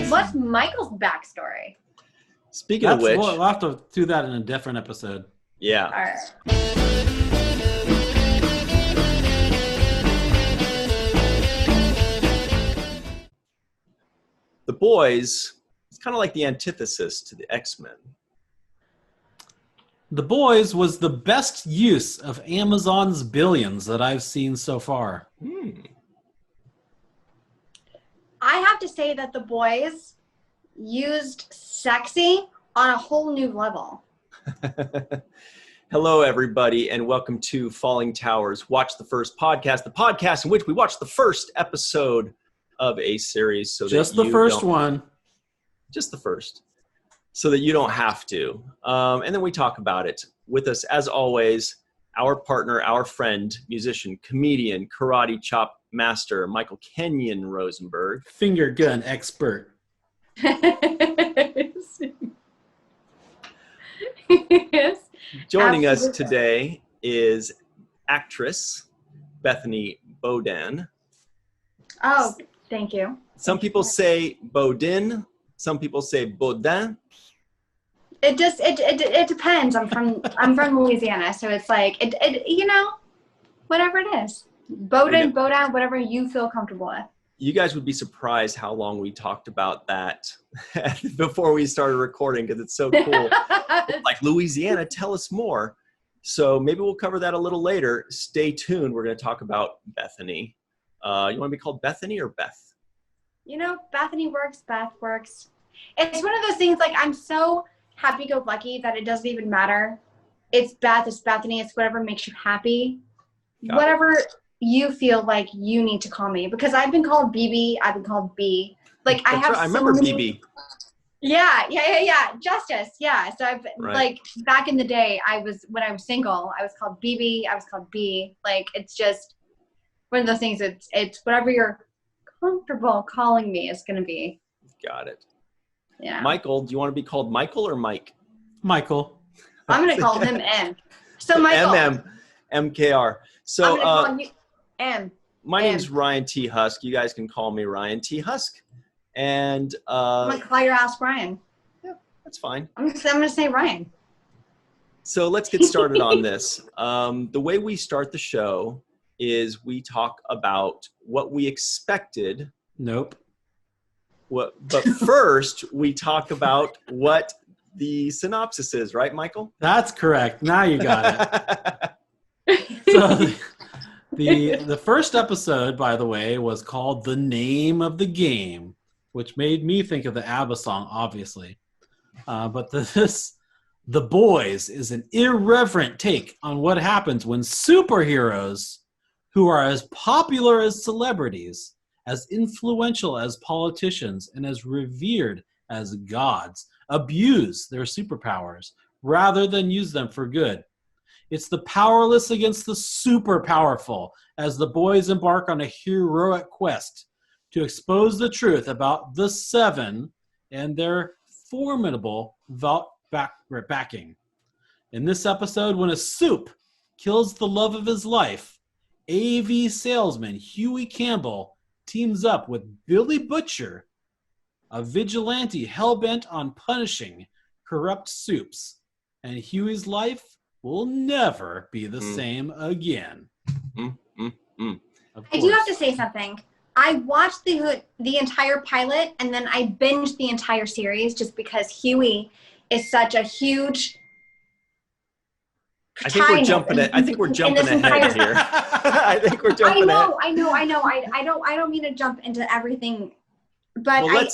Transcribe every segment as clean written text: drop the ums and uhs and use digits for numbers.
What's Michael's backstory? Speaking of which, we'll have to do that in a different episode. Yeah. All right. The Boys, it's kind of like the antithesis to the X-Men. The Boys was the best use of Amazon's billions that I've seen so far. I have to say that The Boys used sexy on a whole new level. Hello, everybody, and welcome to Fallingtower's Watch the First podcast, the podcast in which we watch the first episode of a series. So just the first one. Just the first. So that you don't have to. And then we talk about it. With us, as always, our partner, our friend, musician, comedian, karate chop master, Michael Kenyon Rosenberg. Finger gun expert. Yes. Joining us Absolutely. today is actress Bethany Bodin. Oh, thank you. Some people say Bodin. Some people say Bodin. It just it depends. I'm from Louisiana, so it's like it whatever it is. Bodin, whatever you feel comfortable with. You guys would be surprised how long we talked about that before we started recording because it's so cool. Like, Louisiana, tell us more. So maybe we'll cover that a little later. Stay tuned. We're going to talk about Bethany. You want to be called Bethany or Beth? Bethany works, Beth works. It's one of those things, like, I'm so happy-go-lucky that it doesn't even matter. It's Beth, it's Bethany, it's whatever makes you happy. Whatever you feel like you need to call me. Because I've been called BB, I've been called B. Like, I remember BB. Yeah. Justice, yeah. So I've, like, back in the day, when I was single, I was called BB, I was called B. Like, it's just one of those things, it's whatever you're comfortable calling me is going to be. Got it. Yeah. Michael, do you want to be called Michael or Mike? Michael. I'm going to call him M. So Michael. MKR. So I'm going to call you M. My name's Ryan T. Husk. You guys can call me Ryan T. Husk. And I'm going to call your ass Ryan. Yeah, that's fine. I'm going to say Ryan. So let's get started on this. The way we start the show is we talk about what we expected. Nope. But first, we talk about what the synopsis is, right, Michael? That's correct. Now you got it. So the first episode, by the way, was called The Name of the Game, which made me think of the ABBA song, obviously. But The Boys is an irreverent take on what happens when superheroes who are as popular as celebrities, as influential as politicians, and as revered as gods, abuse their superpowers rather than use them for good. It's the powerless against the super powerful as the boys embark on a heroic quest to expose the truth about the Seven and their formidable backing. In this episode, when a soup kills the love of his life, AV salesman Huey Campbell teams up with Billy Butcher, a vigilante hell-bent on punishing corrupt soups, and Huey's life will never be the same again. I do have to say something. I watched the entire pilot, and then I binged the entire series just because Huey is such a huge... I think we're jumping ahead here. I think we're jumping ahead. I know. I don't mean to jump into everything, but well,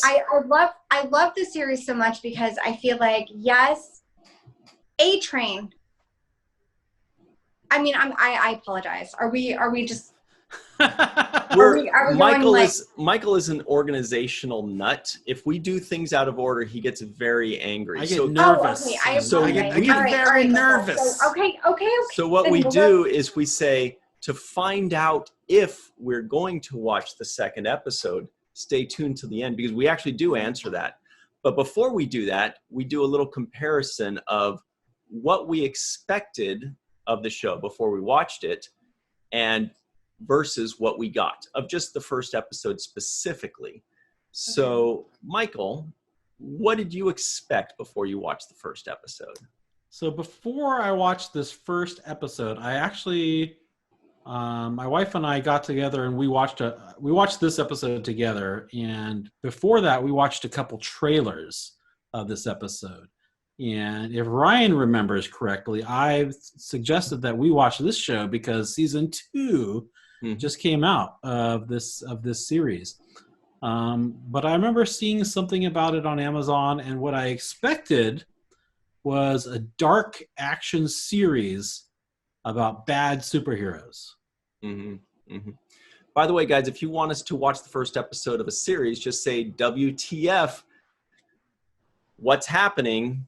I love the series so much because I feel like, yes, A-Train. I mean, I apologize. Are we just? Michael is an organizational nut. If we do things out of order, he gets very angry. I get nervous. I get very nervous. Okay. So what we do is we say, to find out if we're going to watch the second episode, stay tuned to the end, because we actually do answer that. But before we do that, we do a little comparison of what we expected of the show before we watched it and versus what we got of just the first episode specifically. So, Michael, what did you expect before you watched the first episode? So before I watched this first episode, I actually, my wife and I got together and we watched this episode together. And before that, we watched a couple trailers of this episode. And if Ryan remembers correctly, I suggested that we watch this show because season 2 just came out of this series. But I remember seeing something about it on Amazon, and what I expected was a dark action series about bad superheroes. By the way, guys, if you want us to watch the first episode of a series, just say WTF, what's happening,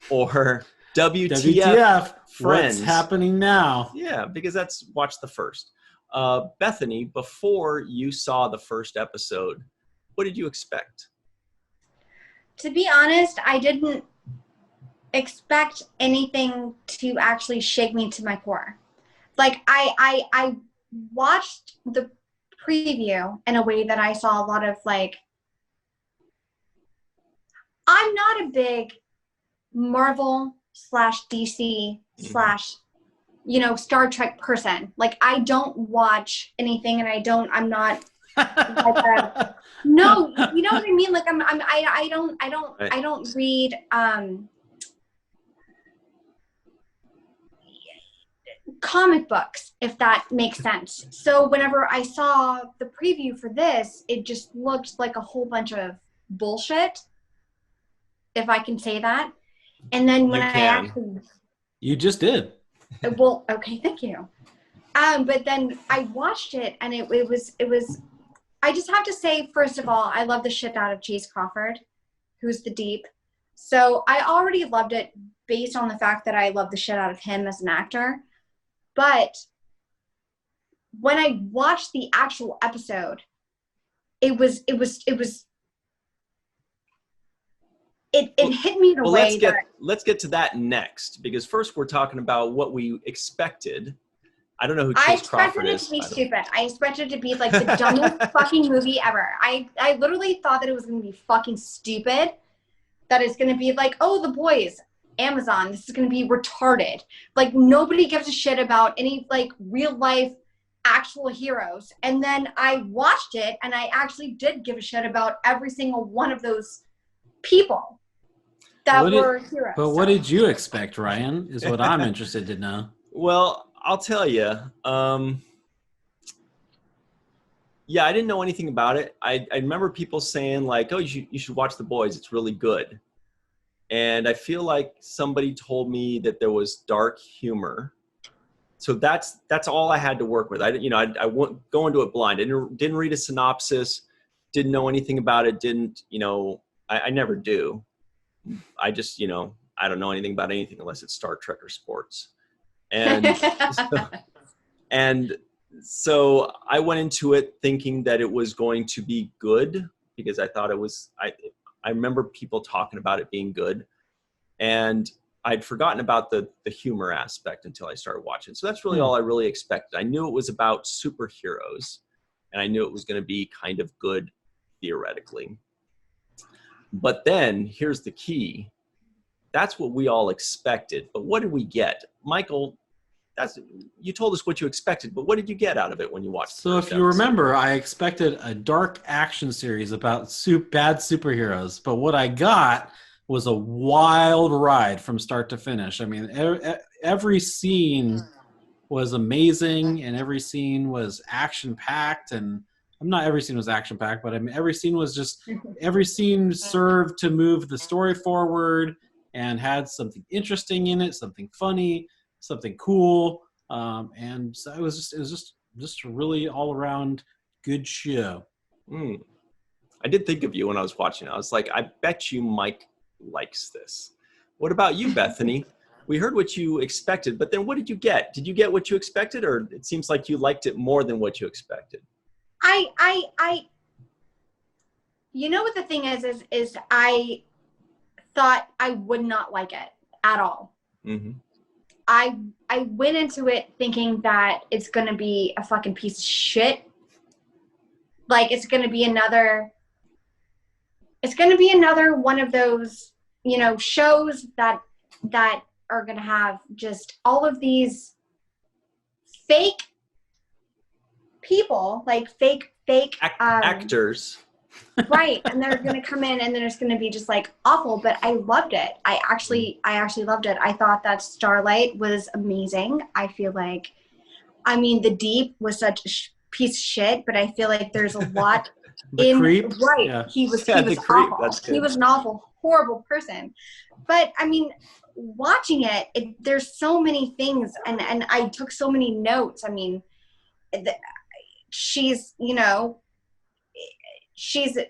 or WTF, friends. What's happening now? Yeah, because that's watch the first. Bethany, before you saw the first episode, what did you expect? To be honest, I didn't expect anything to actually shake me to my core. Like I watched the preview in a way that I saw a lot of like, I'm not a big Marvel / DC / Star Trek person. Like I don't watch anything, and I'm not like no, you know what I mean? Like I don't read comic books, if that makes sense. So whenever I saw the preview for this, it just looked like a whole bunch of bullshit, if I can say that. And then when I actually... You just did. Well, okay, thank you. But then I watched it, and it was... I just have to say, first of all, I love the shit out of Chase Crawford, who's the Deep. So I already loved it based on the fact that I love the shit out of him as an actor. But when I watched the actual episode, it hit me in a way let's get to that next, because first we're talking about what we expected. I don't know who Chase Crawford is. I expected it to be stupid. I expected it to be like the dumbest fucking movie ever. I literally thought that it was going to be fucking stupid. That it's going to be like, oh, The Boys, Amazon, this is going to be retarded. Like nobody gives a shit about any like real life actual heroes. And then I watched it, and I actually did give a shit about every single one of those people that were heroes. But what did you expect, Ryan, is what I'm interested to know. Well, I'll tell you. Yeah, I didn't know anything about it. I remember people saying like, oh, you should watch The Boys. It's really good. And I feel like somebody told me that there was dark humor. So that's all I had to work with. I won't go into it blind. I didn't read a synopsis, didn't know anything about it, I never do. I just, I don't know anything about anything unless it's Star Trek or sports. And so I went into it thinking that it was going to be good, because I thought it was, I remember people talking about it being good, and I'd forgotten about the humor aspect until I started watching. So that's really all I really expected. I knew it was about superheroes, and I knew it was going to be kind of good theoretically. But then here's the key. That's what we all expected. But what did we get? Michael, you told us what you expected, but what did you get out of it when you watched it? So if you remember, I expected a dark action series about bad superheroes, but what I got was a wild ride from start to finish. I mean, every scene was amazing, and every scene was action-packed, and not every scene was action-packed, but I mean, every scene served to move the story forward and had something interesting in it, something funny, something cool, and so it was just a really all around good show. I did think of you when I was watching it. I was like, I bet you Mike likes this. What about you, Bethany? We heard what you expected, but then what did you get? Did you get what you expected, or it seems like you liked it more than what you expected? You know what the thing is I thought I would not like it at all. Mm-hmm. I went into it thinking that it's going to be a fucking piece of shit. Like, it's going to be another it's going to be another one of those, shows that are going to have just all of these fake people, like fake actors. Right. And they're going to come in and then it's going to be just like awful, but I loved it. I actually loved it. I thought that Starlight was amazing. I feel like, the Deep was such a piece of shit, but I feel like there's a lot Creep. Right. Yeah. He was The Creep. awful. That's good. He was an awful, horrible person. But watching it, there's so many things and I took so many notes. She's,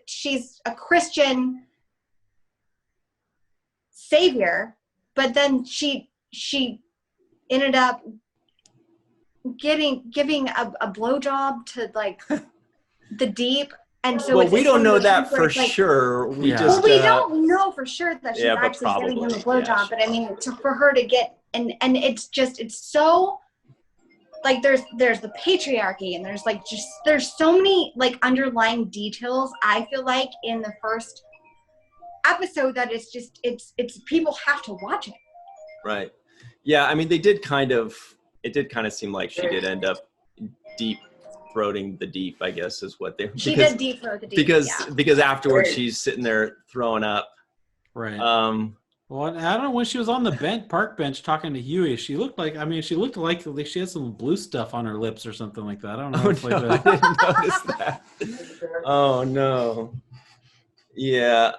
she's a Christian savior, but then she ended up giving a blowjob to like the Deep, and so we don't know that for sure. We don't know for sure that she's actually giving him a blowjob, but for her to get and it's so. Like there's the patriarchy and there's so many like underlying details I feel like in the first episode that it's people have to watch it. Right. Yeah, it did kind of seem like she did end up deep throating the Deep, I guess is what they She did deep throat the Deep. Because afterwards she's sitting there throwing up. Right. Well, I don't know, when she was on the park bench talking to Huey, she looked like she had some blue stuff on her lips or something like that. I don't know. I didn't notice that. Oh, no. Yeah.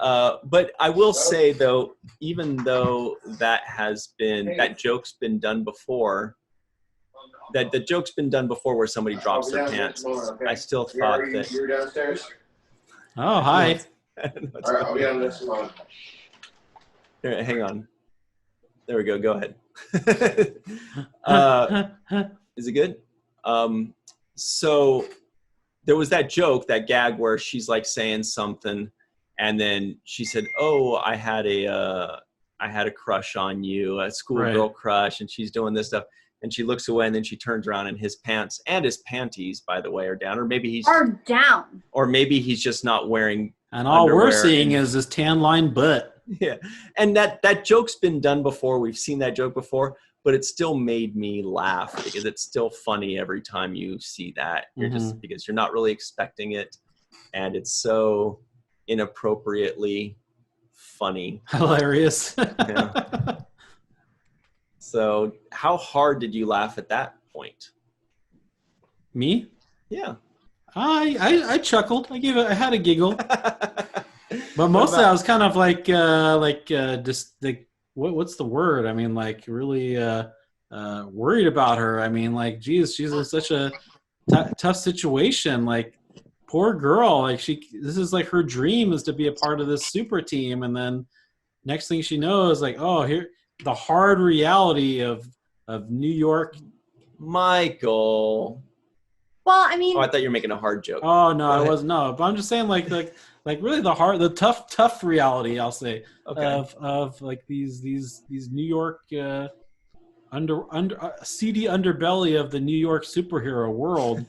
But I will say, though, even though that joke's been done before, that the joke's been done before where somebody drops their pants, I still thought that... You're downstairs? Oh, hi. All right, I'll be on this one. Here, hang on. There we go. Go ahead. Is it good? So there was that joke, that gag where she's like saying something, and then she said, "Oh, I had a crush on you, a schoolgirl crush," and she's doing this stuff, and she looks away, and then she turns around, and his pants and his panties, by the way, are down, or maybe he's down, or maybe he's just not wearing. And all we're seeing is this tan line butt. Yeah, and that joke's been done before. We've seen that joke before, but it still made me laugh because it's still funny every time you see that. You're just because you're not really expecting it, and it's so inappropriately funny, hilarious. Yeah. So, how hard did you laugh at that point? Me? Yeah, I chuckled. I had a giggle. But mostly I was kind of just like, what's the word? Really worried about her. Geez, she's in such a tough situation. Like, poor girl. This is like her dream is to be a part of this super team. And then next thing she knows, here, the hard reality of New York. Michael. Well, I thought you were making a hard joke. Oh, no, I wasn't. No, but I'm just saying really the tough reality, I'll say, of like these New York under seedy underbelly of the New York superhero world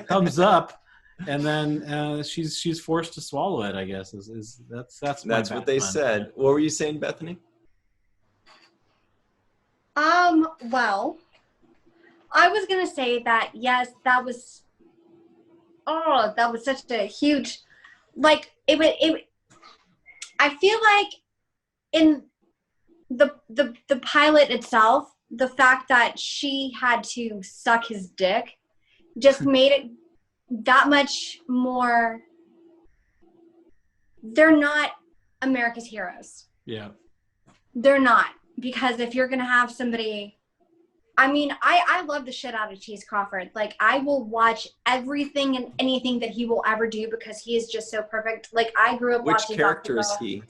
comes up, and then she's forced to swallow it. I guess that's what they said. What were you saying, Bethany? Well, I was gonna say that yes, that was such a huge. I feel like in the pilot itself, the fact that she had to suck his dick just made it that much more. They're not America's heroes. Yeah. They're not, because if you're going to have somebody, I love the shit out of Cheese Crawford. Like, I will watch everything and anything that he will ever do because he is just so perfect. Like, I grew up watching. Which character is he?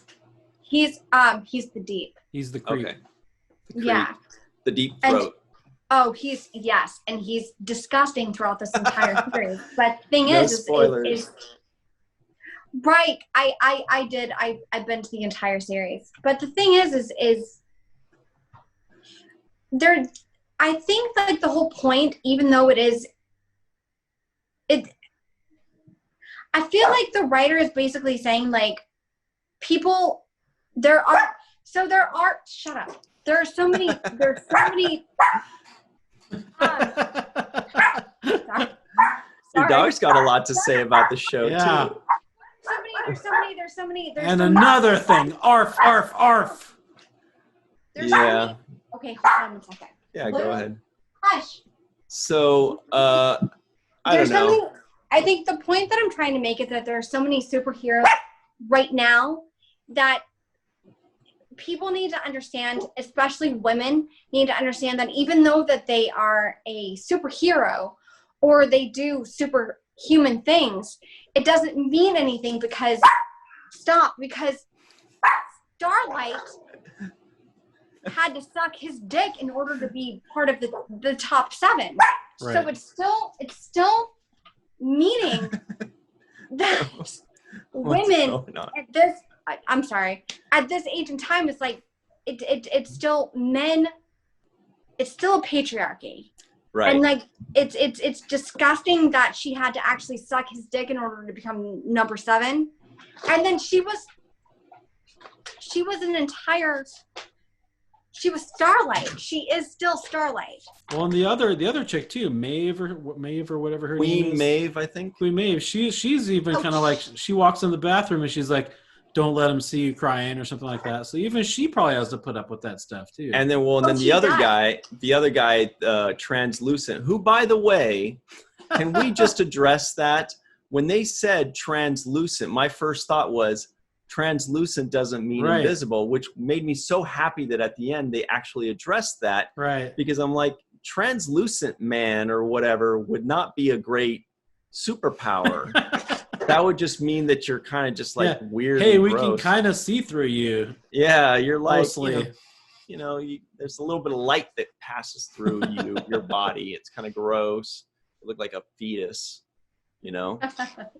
He's the Deep. He's the creep. Okay. Yeah. The Deep Throat. And he's disgusting throughout this entire series. But the thing No is spoilers. right. I've been to the entire series. But the thing is there. I think like the whole point, even though I feel like the writer is basically saying like, people, shut up. There are so many, Your dog's got a lot to say about the show, Yeah. too. There's so many. And another thing, arf, arf, arf. Yeah. Okay, hold on one second. Yeah, go ahead. Hush. So, I don't know. I think the point that I'm trying to make is that there are so many superheroes right now that people need to understand, especially women need to understand that even though that they are a superhero or they do superhuman things, it doesn't mean anything because Starlight had to suck his dick in order to be part of the top 7. Right. So it's still meaning that women at this, I'm sorry, at this age and time, it's like it's still men. It's still a patriarchy. Right. And like it's disgusting that she had to actually suck his dick in order to become number 7. And then she was Starlight. She is still Starlight. Well, and the other chick too, Maeve or whatever her name is. Queen Maeve, I think. Queen Maeve. She's even kind of like, she walks in the bathroom and she's like, "Don't let him see you crying" or something like that. So even she probably has to put up with that stuff too. And then, the other guy, Translucent, who, by the way, can we just address that? When they said translucent, my first thought was translucent doesn't mean invisible, which made me so happy that at the end they actually addressed that. Right. Because I'm like, translucent man or whatever would not be a great superpower. That would just mean that you're kind of just like weird. Hey, and we gross. can kind of see through you. Yeah, you're like, mostly. There's a little bit of light that passes through your body. It's kind of gross. You look like a fetus,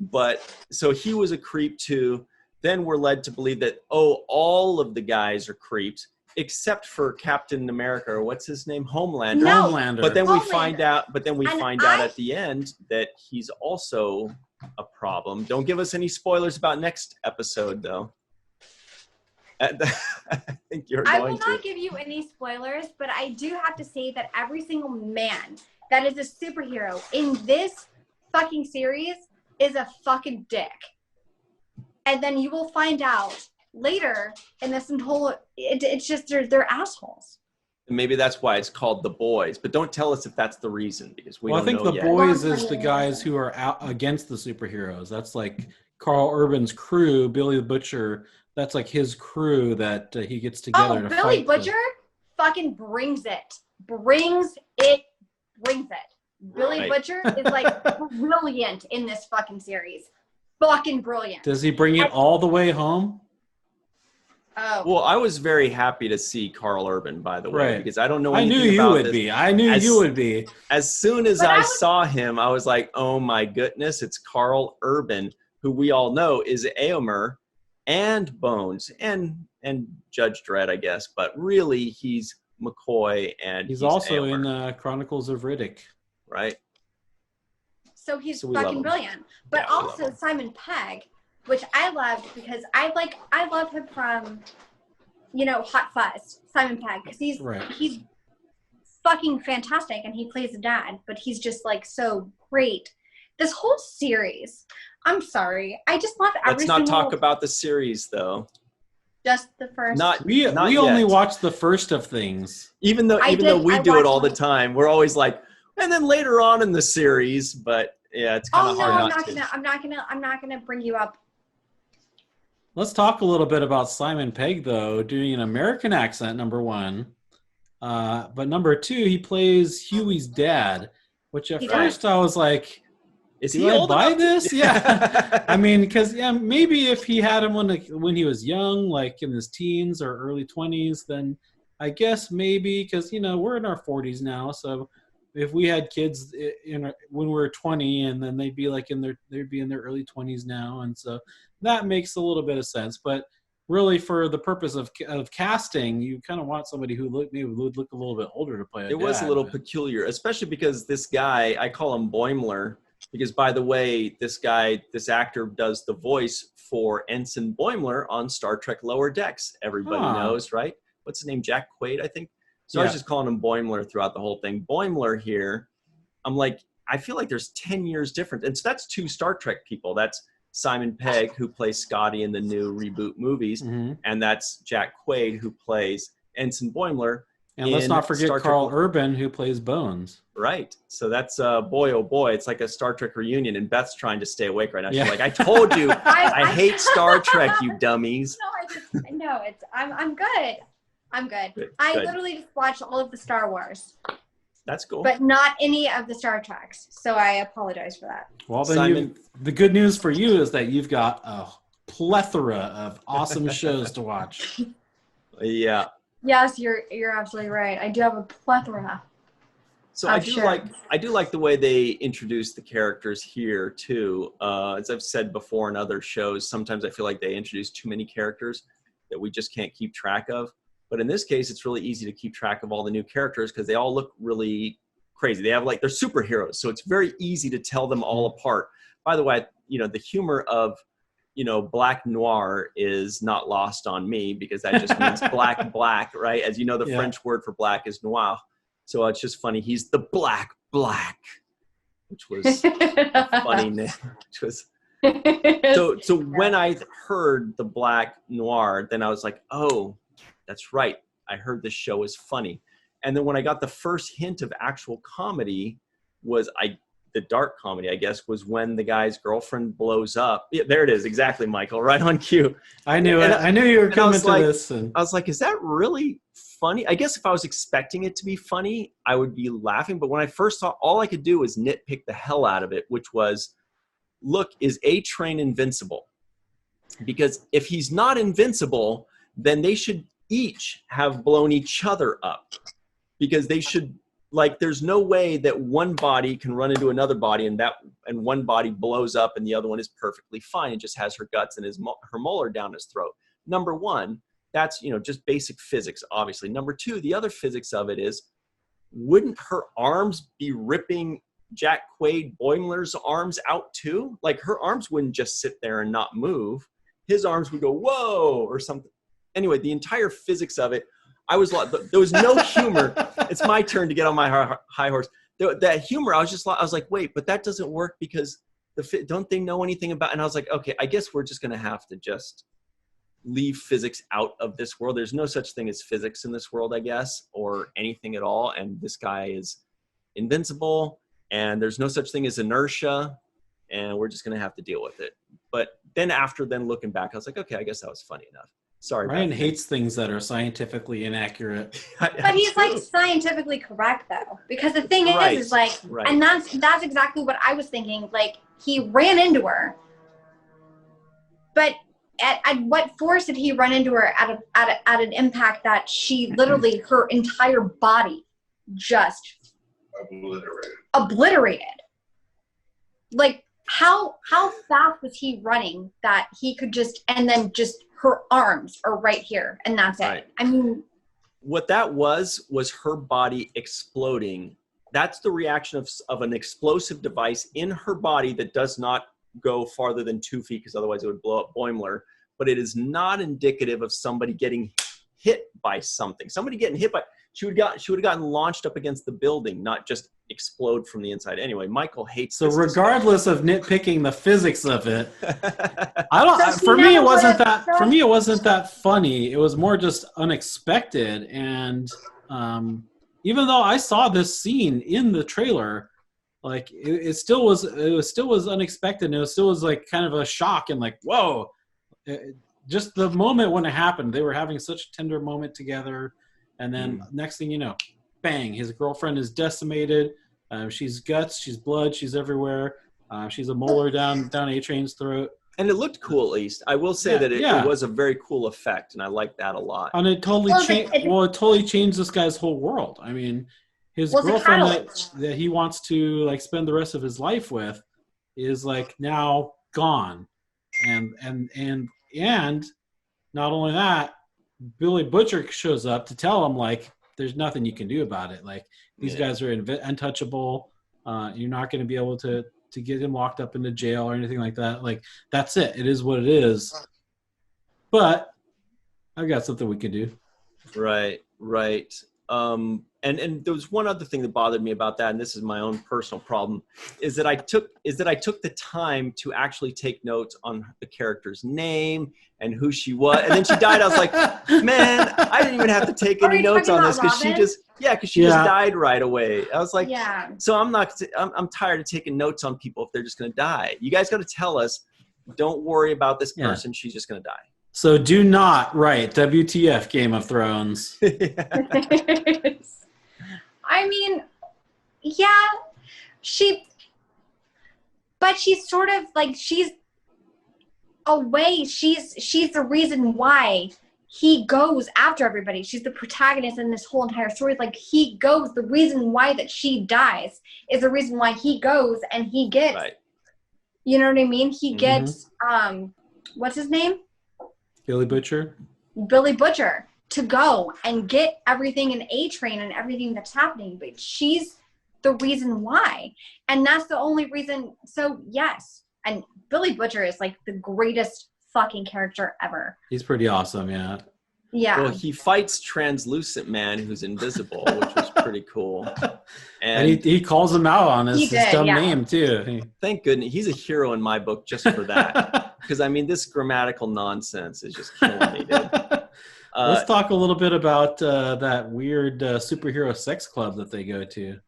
But so he was a creep too. Then we're led to believe that, all of the guys are creeps except for Captain America, or what's his name? Homelander. No. Homelander. But then we find out at the end that he's also a problem. Don't give us any spoilers about next episode, though. I think you're going to. I will not give you any spoilers, but I do have to say that every single man that is a superhero in this fucking series is a fucking dick. And then you will find out later in this whole, it's just they're assholes. And maybe that's why it's called The Boys. But don't tell us if that's the reason, because we don't know yet. I think The Boys is the guys who are out against the superheroes. That's like Carl Urban's crew, Billy the Butcher. That's like his crew that he gets together to Billy fight. Butcher fucking brings it. Billy Butcher is like brilliant in this fucking series. Fucking brilliant. Does he bring it all the way home? Oh. Well, I was very happy to see Carl Urban, by the way, because I don't know anything I knew about you would this. be. I knew you would be. As soon as I saw him, I was like, oh my goodness, it's Carl Urban, who we all know is Eomer and Bones and Judge Dredd, I guess. But really, he's McCoy and he's also Eomer. in Chronicles of Riddick. Right. So he's fucking brilliant. But also Simon Pegg, which I loved because I love him from, Hot Fuzz, Simon Pegg, because he's fucking fantastic and he plays a dad, but he's just like so great. This whole series, I'm sorry, I just love every Let's not talk about the series though. Just the first. We only watched the first of things. Even though we do it all the time, we're always like, and then later on in the series, but yeah, it's kind of hard not to. I'm not gonna bring you up. Let's talk a little bit about Simon Pegg, though, doing an American accent, number one. But number two, he plays Huey's dad, which at first I was like, is he old buy enough this? Yeah. I mean, because maybe if he had him when he was young, like in his teens or early 20s, then I guess maybe, because, we're in our 40s now, so if we had kids when we were 20 and then they'd be in their early 20s now, and so that makes a little bit of sense. But really, for the purpose of casting, you kind of want somebody who would look a little bit older to play. It was a little peculiar, especially because this guy, I call him Boimler, Because, by the way, this actor does the voice for Ensign Boimler on Star Trek Lower Decks. Everybody knows, right? What's his name? Jack Quaid, I think. So I was just calling him Boimler throughout the whole thing. Boimler here, I'm like, I feel like there's 10 years difference. And so that's 2 Star Trek people. That's Simon Pegg, who plays Scotty in the new reboot movies. Mm-hmm. And that's Jack Quaid, who plays Ensign Boimler. And let's not forget Carl Urban, who plays Bones. Right. So that's, boy, oh boy, it's like a Star Trek reunion. And Beth's trying to stay awake right now. She's like, I told you, I hate Star Trek, you dummies. No, I'm good. I'm good. I literally just watched all of the Star Wars. That's cool. But not any of the Star Treks. So I apologize for that. Well, then the good news for you is that you've got a plethora of awesome shows to watch. Yeah. Yes, you're absolutely right. I do have a plethora. So I do like the way they introduce the characters here too. As I've said before in other shows, sometimes I feel like they introduce too many characters that we just can't keep track of. But in this case, it's really easy to keep track of all the new characters because they all look really crazy. They have they're superheroes, so it's very easy to tell them all apart. By the way, the humor of black noir is not lost on me because that just means black, right? As you know, the French word for black is noir. So it's just funny. He's the black, which was a funny name. Which was so when I heard the black noir, then I was like, oh, that's right. I heard this show is funny. And then when I got the first hint of actual comedy was the dark comedy, I guess, was when the guy's girlfriend blows up. Yeah, there it is. Exactly, Michael. Right on cue. I knew it. I knew you were coming to this. I was like, is that really funny? I guess if I was expecting it to be funny, I would be laughing. But when I first saw, all I could do was nitpick the hell out of it, which was, look, is A-Train invincible? Because if he's not invincible, then they should each have blown each other up. Because they should, there's no way that one body can run into another body and one body blows up and the other one is perfectly fine and just has her guts and her molar down his throat. Number one, that's, just basic physics, obviously. Number two, the other physics of it is, wouldn't her arms be ripping Jack Quaid Boimler's arms out too? Her arms wouldn't just sit there and not move. His arms would go, whoa, or something. Anyway, the entire physics of it, there was no humor. It's my turn to get on my high horse. That humor, I was like, wait, but that doesn't work because don't they know anything about? And I was like, okay, I guess we're just going to have to just leave physics out of this world. There's no such thing as physics in this world, I guess, or anything at all. And this guy is invincible, and there's no such thing as inertia, and we're just going to have to deal with it. But then looking back, I was like, okay, I guess that was funny enough. Sorry, Ryan hates things that are scientifically inaccurate. But he's scientifically correct though, because the thing is and that's exactly what I was thinking. He ran into her, but at what force did he run into her at an impact that she literally her entire body just obliterated? How fast was he running that he could just her arms are right here and that's it. I mean, what that was her body exploding. That's the reaction of an explosive device in her body that does not go farther than 2 feet because otherwise it would blow up Boimler. But it is not indicative of somebody getting hit by something. Somebody getting hit by, she would have gotten launched up against the building, not just explode from the inside. Anyway, Michael hates so this regardless of nitpicking the physics of it, for me it wasn't that funny. It was more just unexpected. And even though I saw this scene in the trailer, it still was unexpected, and it still was kind of a shock and whoa. Just the moment when it happened, they were having such a tender moment together, and then next thing you know, bang, his girlfriend is decimated. She's guts, she's blood, she's everywhere. She's a molar down A-Train's throat. And it looked cool, at least. I will say that it was a very cool effect, and I like that a lot. And it totally changed this guy's whole world. I mean, his girlfriend that he wants to spend the rest of his life with is now gone, and not only that, Billy Butcher shows up to tell him there's nothing you can do about it. These guys are untouchable. You're not going to be able to to get him locked up into jail or anything like that. Like, that's it. It is what it is. But I've got something we could do. Right. And there was one other thing that bothered me about that, and this is my own personal problem, is that I took the time to actually take notes on the character's name and who she was, and then she died. I was like, man, I didn't even have to take any notes on this because she just died right away. I was like, so I'm tired of taking notes on people if they're just going to die. You guys got to tell us, don't worry about this person. She's just going to die. So do not write WTF Game of Thrones. I mean, but she's sort of like, she's away. She's the reason why he goes after everybody. She's the protagonist in this whole entire story. Like, he goes, the reason why that she dies is the reason why he goes and he gets, you know what I mean? He gets, what's his name? Billy Butcher to go and get everything in A-Train and everything that's happening. But she's the reason why. And that's the only reason. So, yes. And Billy Butcher is like the greatest fucking character ever. He's pretty awesome, yeah. Yeah. Well, he fights Translucent Man, who's invisible, which was pretty cool. And he calls him out on his dumb name, too. Thank goodness. He's a hero in my book just for that. Because, I mean, this grammatical nonsense is just killing me, dude. Let's talk a little bit about that weird superhero sex club that they go to.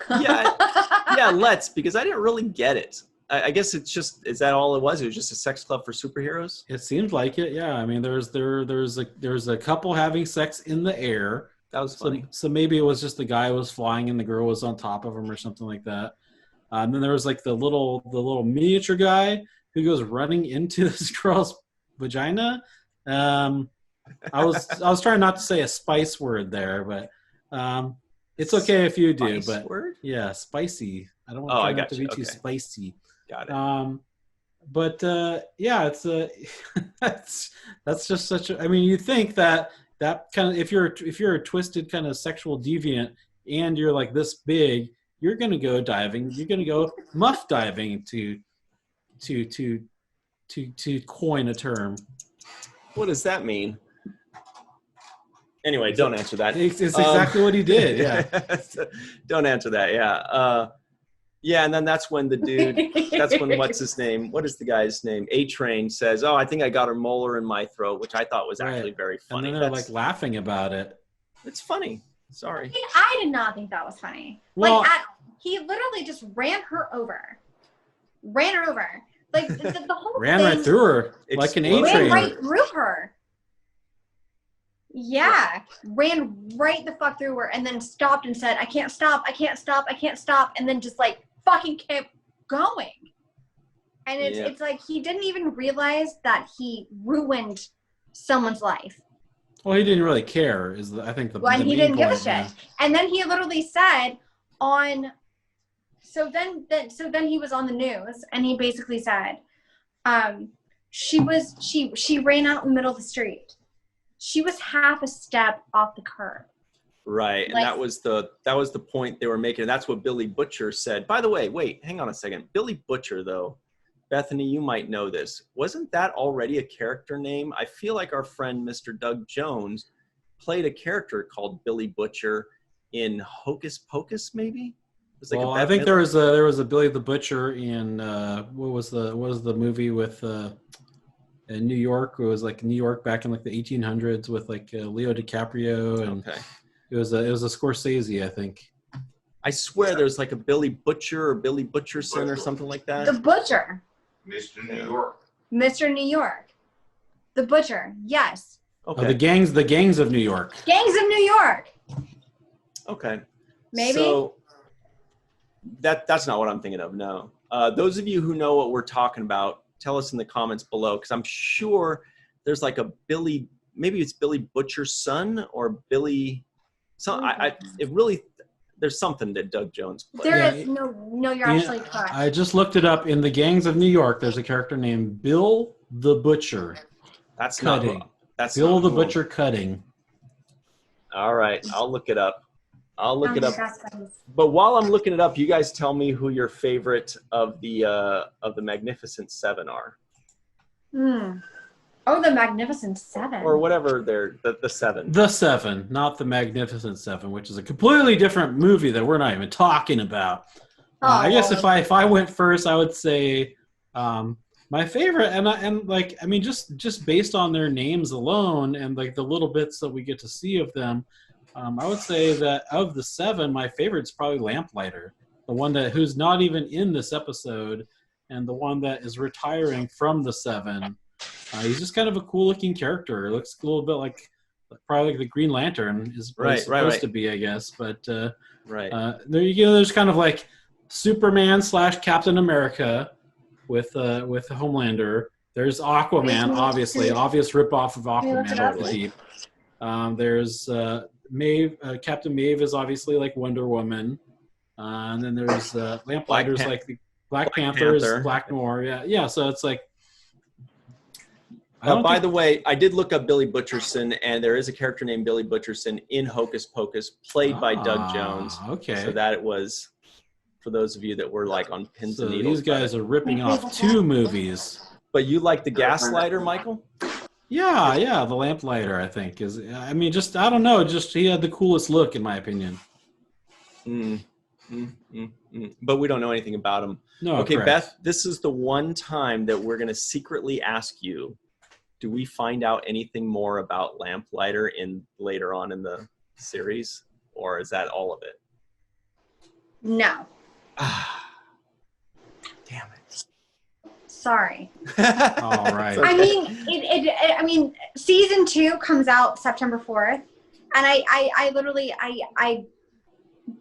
Let's, because I didn't really get it. I guess it's just, is that all it was? It was just a sex club for superheroes? It seemed like it, yeah. I mean, there's a couple having sex in the air. That was funny. So maybe it was just the guy was flying and the girl was on top of him or something like that. And then there was like the little miniature guy who goes running into this girl's vagina. I was trying not to say a spice word there, but it's okay if you do. But word? Yeah, spicy. I don't want it to be too spicy. Got it. It's that's just such a. I mean, you think that kind of if you're a twisted kind of sexual deviant and you're like this big, you're gonna go diving. You're gonna go muff diving to coin a term. What does that mean? Anyway, don't answer that. It's exactly what he did. Yeah. Don't answer that. Yeah. And then that's when the dude, what's his name? What is the guy's name? A-Train says, "Oh, I think I got a molar in my throat," which I thought was actually very funny. And then they're like laughing about it. It's funny. Sorry. I did not think that was funny. Well, he literally just ran her over. Like the whole ran thing, right through her like an A-Train. Ran right through her. Yeah, ran right the fuck through her and then stopped and said, I can't stop, and then just like fucking kept going. And it's like he didn't even realize that he ruined someone's life. Well, he didn't really care. I think the he main didn't give a point, shit. yeah. And then he literally said So then he was on the news and he basically said, she ran out in the middle of the street. She was half a step off the curb. Right. And that was the point they were making. And that's what Billy Butcher said. By the way, wait, hang on a second. Billy Butcher, though, Bethany, you might know this. Wasn't that already a character name? I feel like our friend Mr. Doug Jones played a character called Billy Butcher in Hocus Pocus, maybe? It was like I think there was a Billy the Butcher in what was the movie with in New York? It was like New York back in like the 1800s with like Leo DiCaprio, and it was a Scorsese, I think. I swear there's like a Billy Butcher or Billy Butcherson or something like that. The Butcher. Mr. New York. Mr. New York. The Butcher. Yes. Okay. The gangs of New York. Gangs of New York. Okay. Maybe. So that's not what I'm thinking of. No. Those of you who know what we're talking about, tell us in the comments below, because I'm sure there's like a Billy. Maybe it's Billy Butcher's son or Billy. There's something that Doug Jones played. There is no. You're actually correct. I just looked it up. In the Gangs of New York, there's a character named Bill the Butcher. That's Cutting. Not. That's Bill not the cool. Butcher Cutting. All right, I'll look it up. I'll look it up. Best friends. But while I'm looking it up, you guys tell me who your favorite of the Magnificent Seven are. Oh, the Magnificent Seven. Or whatever they're the seven. The Seven, not the Magnificent Seven, which is a completely different movie that we're not even talking about. I guess if I went first, I would say my favorite, just based on their names alone and like the little bits that we get to see of them, I would say that of the seven, my favorite is probably Lamplighter, the one who's not even in this episode, and the one that is retiring from the seven. He's just kind of a cool-looking character. Looks a little bit like probably like the Green Lantern is supposed to be, I guess. But there's kind of like Superman / Captain America with Homelander. There's Aquaman, obviously, obvious ripoff of Aquaman of the Deep. There's Maeve. Captain Maeve is obviously like Wonder Woman, and then there's Lamplighter's like the Black Panther is Black Noir. Yeah. So it's like. By the way, I did look up Billy Butcherson, and there is a character named Billy Butcherson in Hocus Pocus, played by Doug Jones. Okay. So that it was, for those of you that were like on pins and needles. These guys are ripping off two movies. But you like the Gaslighter, Michael? Yeah, the Lamplighter, I think. I don't know, just he had the coolest look, in my opinion. But we don't know anything about him. No, okay, correct. Beth, this is the one time that we're going to secretly ask you, do we find out anything more about Lamplighter later on in the series, or is that all of it? No. Damn it. Sorry. All right. I mean, season 2 comes out September 4th, and I literally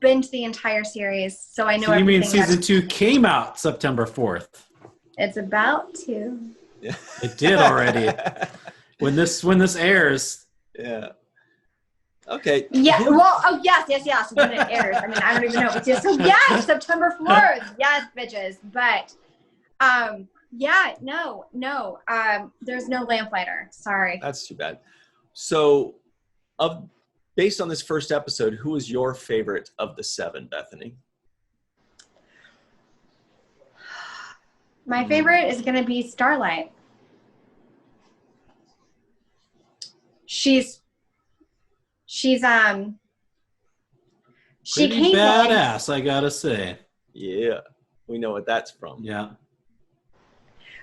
binged the entire series, so I know. So you mean season 2 came out September 4th? It's about to. Yeah. It did already. when this airs. Yeah. Okay. Yeah. Well. Oh yes. When it airs. I mean, I don't even know. It's just so yes, September 4th. Yes, bitches. But, yeah. No. There's no Lamplighter. Sorry. That's too bad. So, based on this first episode, who is your favorite of the seven, Bethany? My favorite is going to be Starlight. She's she Pretty came badass, I gotta say. Yeah, we know what that's from. Yeah.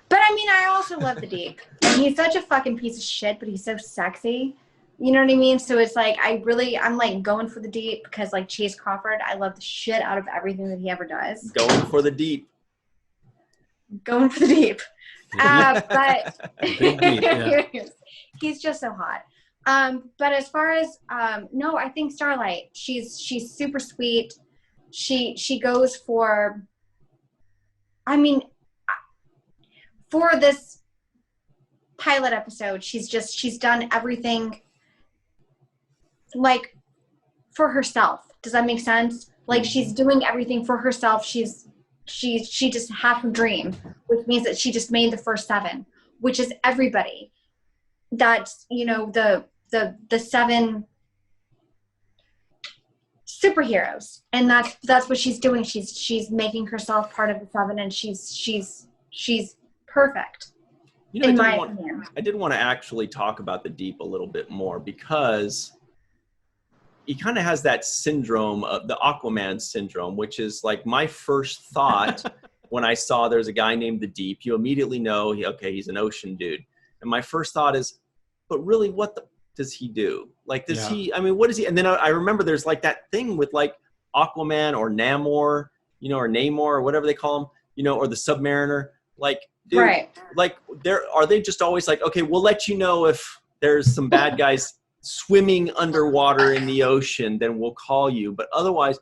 But I mean, I also love the Deep. And he's such a fucking piece of shit, but he's so sexy. You know what I mean? So it's like, I'm like going for the Deep because like Chase Crawford, I love the shit out of everything that he ever does. Going for the Deep. Going for the Deep. But Big Deep, yeah. He's just so hot. But as far as no, I think Starlight. She's super sweet. She goes for. I mean, for this pilot episode, she's done everything like for herself. Does that make sense? Like she's doing everything for herself. She just had her dream, which means that she just made the first 7, which is everybody. That's, you know, the 7 superheroes, and that's what she's doing. She's making herself part of the 7, and she's perfect. You know, in my opinion. I did want to actually talk about the Deep a little bit more because he kind of has that syndrome of the Aquaman syndrome, which is like my first thought when I saw there's a guy named the Deep. You immediately know, he's an ocean dude. And my first thought is, but really, what does he do? Like, does he, I mean, what is he? And then I remember there's like that thing with like Aquaman or Namor, you know, or Namor or whatever they call him, you know, or the Submariner. Like, dude, right. Like, are they just always like, okay, we'll let you know if there's some bad guys swimming underwater in the ocean, then we'll call you. But otherwise,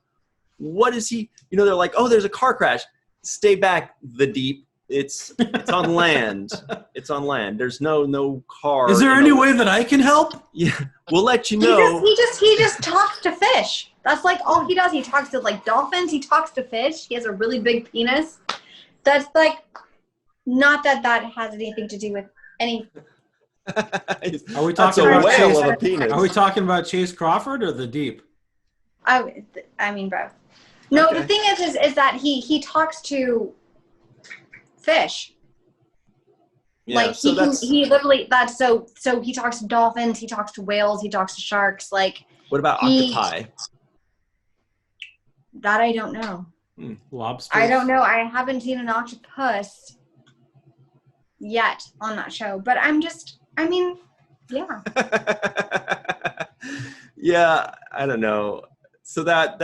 what is he? You know, they're like, oh, there's a car crash. Stay back, the Deep. It's on land. It's on land. There's no car. Is there any way that I can help? Yeah, we'll let you know. He just talks to fish. That's like all he does. He talks to like dolphins. He talks to fish. He has a really big penis. That's like, not that has anything to do with any. Are we talking about Chase? of a penis. Are we talking about Chase Crawford or the Deep? I mean both. No, Okay. the thing is that he talks to fish. Yeah, Like so he literally so he talks to dolphins, he talks to whales, he talks to sharks. Like what about octopi? That I don't know. Lobsters. I don't know. I haven't seen an octopus yet on that show, but yeah. Yeah, I don't know. So that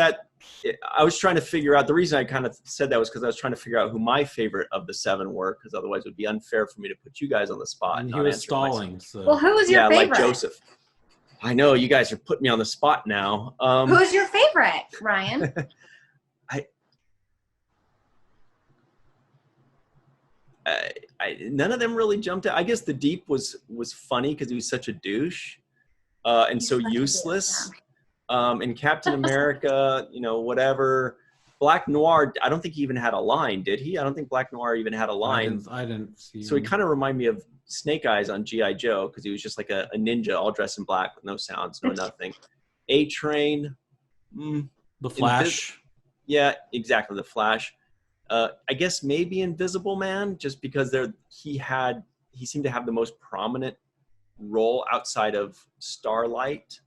I was trying to figure out, the reason I kind of said that was because I was trying to figure out who my favorite of the 7 were, because otherwise it would be unfair for me to put you guys on the spot. And And he was stalling. So. Well, who was your favorite? Like Joseph. I know, you guys are putting me on the spot now. Who's your favorite, Ryan? None of them really jumped out. I guess the Deep was funny because he was such a douche and so useless. And Captain America, whatever. Black Noir, I don't think he even had a line, did he? I don't think Black Noir even had a line. I didn't see. So he kind of reminded me of Snake Eyes on G.I. Joe because he was just like a ninja all dressed in black with no sounds, no nothing. A-Train. The Flash. Yeah, exactly. The Flash. I guess maybe Invisible Man, just because he seemed to have the most prominent role outside of Starlight.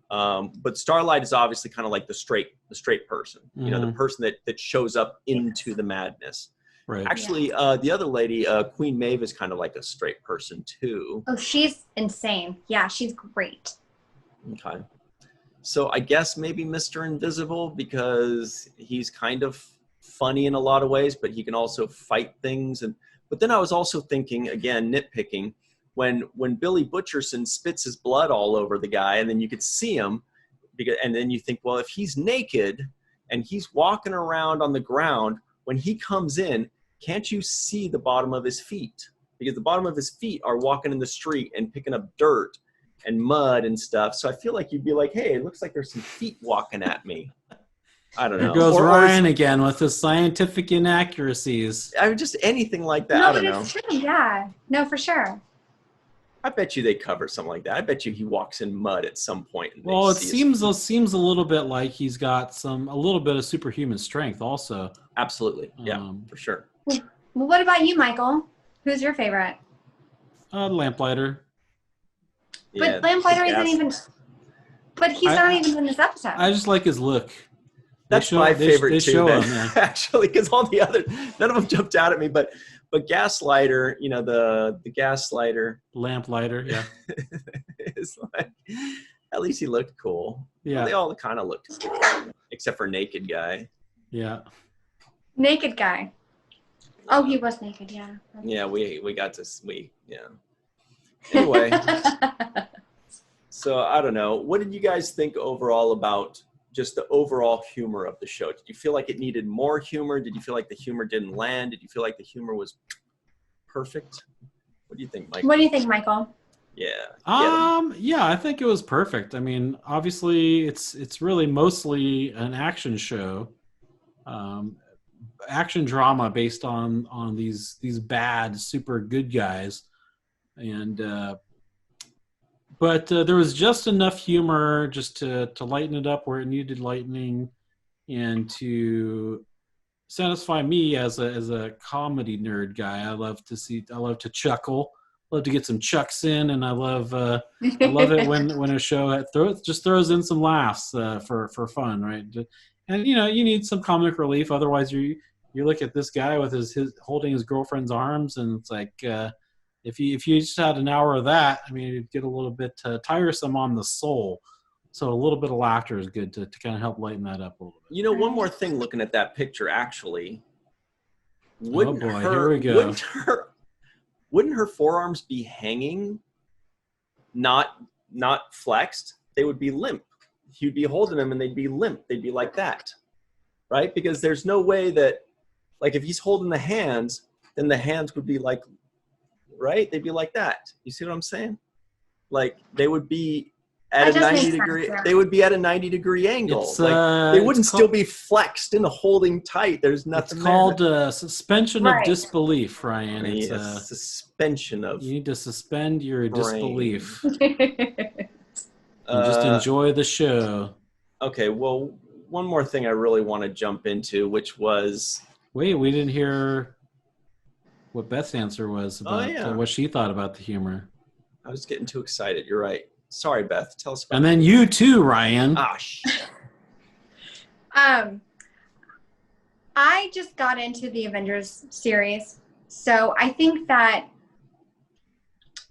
But Starlight is obviously kind of like the straight person, the person that shows up into the madness. Right. Actually, the other lady, Queen Maeve, is kind of like a straight person too. Oh, she's insane. Yeah, she's great. Okay. So I guess maybe Mr. Invisible, because he's kind of funny in a lot of ways, but he can also fight things. But then I was also thinking, again, nitpicking, when Billy Butcherson spits his blood all over the guy, and then you could see him, and then you think, well, if he's naked and he's walking around on the ground, when he comes in, can't you see the bottom of his feet? Because the bottom of his feet are walking in the street and picking up dirt and mud and stuff. So I feel like you'd be like, hey, it looks like there's some feet walking at me. I don't know. There goes Ryan again with his scientific inaccuracies. I mean, just anything like that. No, I don't know. It's true. Yeah. No, for sure. I bet you they cover something like that. I bet you he walks in mud at some point. Well, it seems a little bit like he's got a little bit of superhuman strength also. Absolutely. Yeah, for sure. Well, what about you, Michael? Who's your favorite? Lamplighter. But Lamplighter isn't even... But he's not even in this episode. I just like his look. That's my favorite too, him, actually, because all the other, none of them jumped out at me, but Gaslighter, the Gaslighter. Lamplighter, yeah. It's like, at least he looked cool. Yeah. Well, they all kind of looked cool, except for Naked Guy. Yeah. Naked Guy. Oh, he was naked, yeah. Yeah, we got to, yeah. Anyway. So, I don't know. What did you guys think overall about just the overall humor of the show? Did you feel like it needed more humor? Did you feel like the humor didn't land? Did you feel like the humor was perfect? What do you think, Michael? What do you think, Michael? Yeah. Yeah, I think it was perfect. I mean, obviously it's really mostly an action show. Action drama based on these bad super good guys. And but there was just enough humor just to lighten it up where it needed lightening, and to satisfy me as a comedy nerd guy. I love to chuckle, love to get some chucks in, and I love it when a show throws in some laughs for fun, right? And you need some comic relief. Otherwise, you look at this guy with his holding his girlfriend's arms, and it's like. If you just had an hour of that, I mean, it'd get a little bit tiresome on the soul. So a little bit of laughter is good to kind of help lighten that up a little bit. One more thing, looking at that picture, actually, here we go. Wouldn't her forearms be hanging, not flexed? They would be limp. You'd be holding them and they'd be limp. They'd be like that, right? Because there's no way that, like, if he's holding the hands, then the hands would be like, right? They'd be like that. You see what I'm saying? Like they would be at a 90 degree. They would be at a 90-degree angle. They wouldn't still be flexed and holding tight. There's nothing. It's called suspension of disbelief, Ryan. It's a suspension of. You need to suspend your disbelief. And just enjoy the show. Okay. Well, one more thing I really want to jump into, which was... Wait, we didn't hear what Beth's answer was about what she thought about the humor. I was getting too excited. You're right. Sorry, Beth. Tell us about And then you too, Ryan. I just got into the Avengers series. So I think that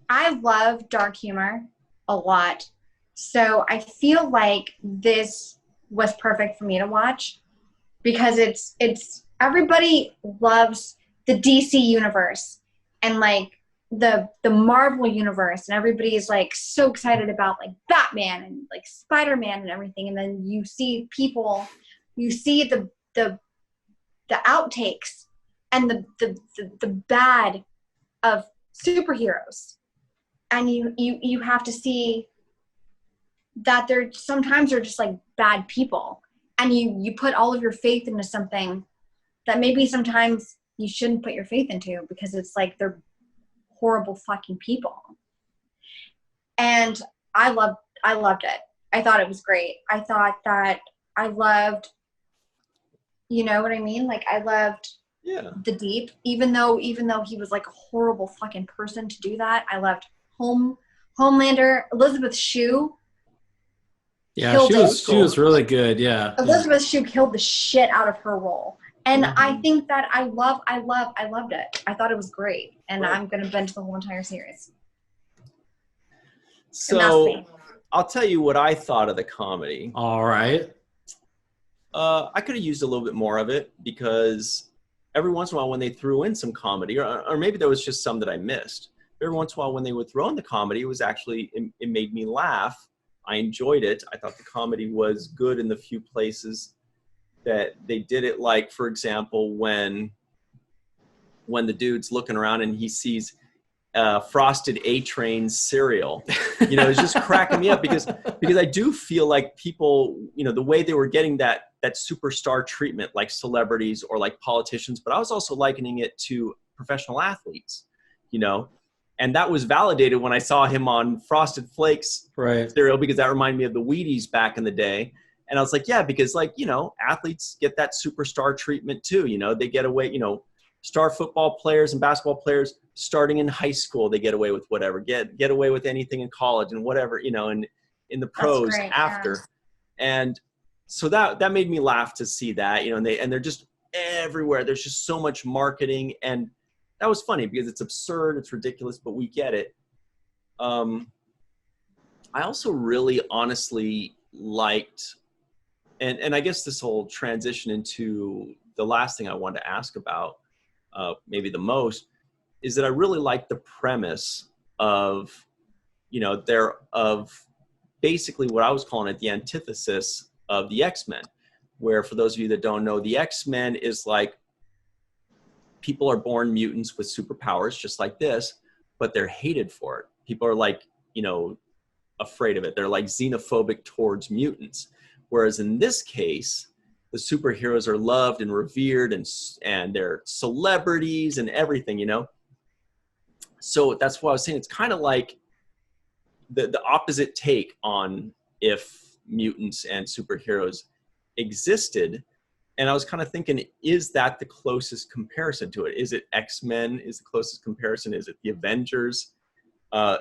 I love dark humor a lot. So I feel like this was perfect for me to watch because it's everybody loves the DC universe and like the Marvel universe, and everybody's like so excited about like Batman and like Spider-Man and everything. And then you see the outtakes and the bad of superheroes, and you have to see that sometimes they're just like bad people, and you put all of your faith into something that maybe sometimes you shouldn't put your faith into because it's like they're horrible fucking people. And I loved it. I thought it was great. I thought that I loved, you know what I mean? Like I loved the Deep, even though he was like a horrible fucking person to do that. I loved Homelander, Elizabeth Shue. Yeah, she was really good. Yeah, Elizabeth Shue killed the shit out of her role, and I think that I loved it. I thought it was great, and I'm gonna binge the whole entire series. So I'll tell you what I thought of the comedy. All right. I could have used a little bit more of it because every once in a while when they threw in some comedy, or maybe there was just some that I missed. Every once in a while when they would throw in the comedy, it was actually it made me laugh. I enjoyed it. I thought the comedy was good in the few places that they did it. Like, for example, when the dude's looking around and he sees Frosted A-Train cereal, you know, it's just cracking me up because I do feel like people, you know, the way they were getting that superstar treatment, like celebrities or like politicians, but I was also likening it to professional athletes, you know. And that was validated when I saw him on Frosted Flakes cereal, because that reminded me of the Wheaties back in the day. And I was like, yeah, because like, you know, athletes get that superstar treatment too. You know, they get away, you know, star football players and basketball players starting in high school, they get away with whatever, get away with anything in college and whatever, you know, and in the pros after. Yeah. And so that made me laugh to see that, you know, and they're just everywhere. There's just so much marketing, and that was funny because it's absurd, it's ridiculous, but we get it. I also really honestly liked, and I guess this whole transition into the last thing I wanted to ask about, maybe the most, is that I really liked the premise of, you know, of basically what I was calling it the antithesis of the X-Men, where for those of you that don't know, the X-Men is like, people are born mutants with superpowers just like this, but they're hated for it. People are like, you know, afraid of it. They're like xenophobic towards mutants. Whereas in this case, the superheroes are loved and revered, and they're celebrities and everything, you know? So that's what I was saying. It's kind of like the opposite take on if mutants and superheroes existed. And I was kind of thinking, is that the closest comparison to it? Is it X-Men is the closest comparison? Is it the Avengers?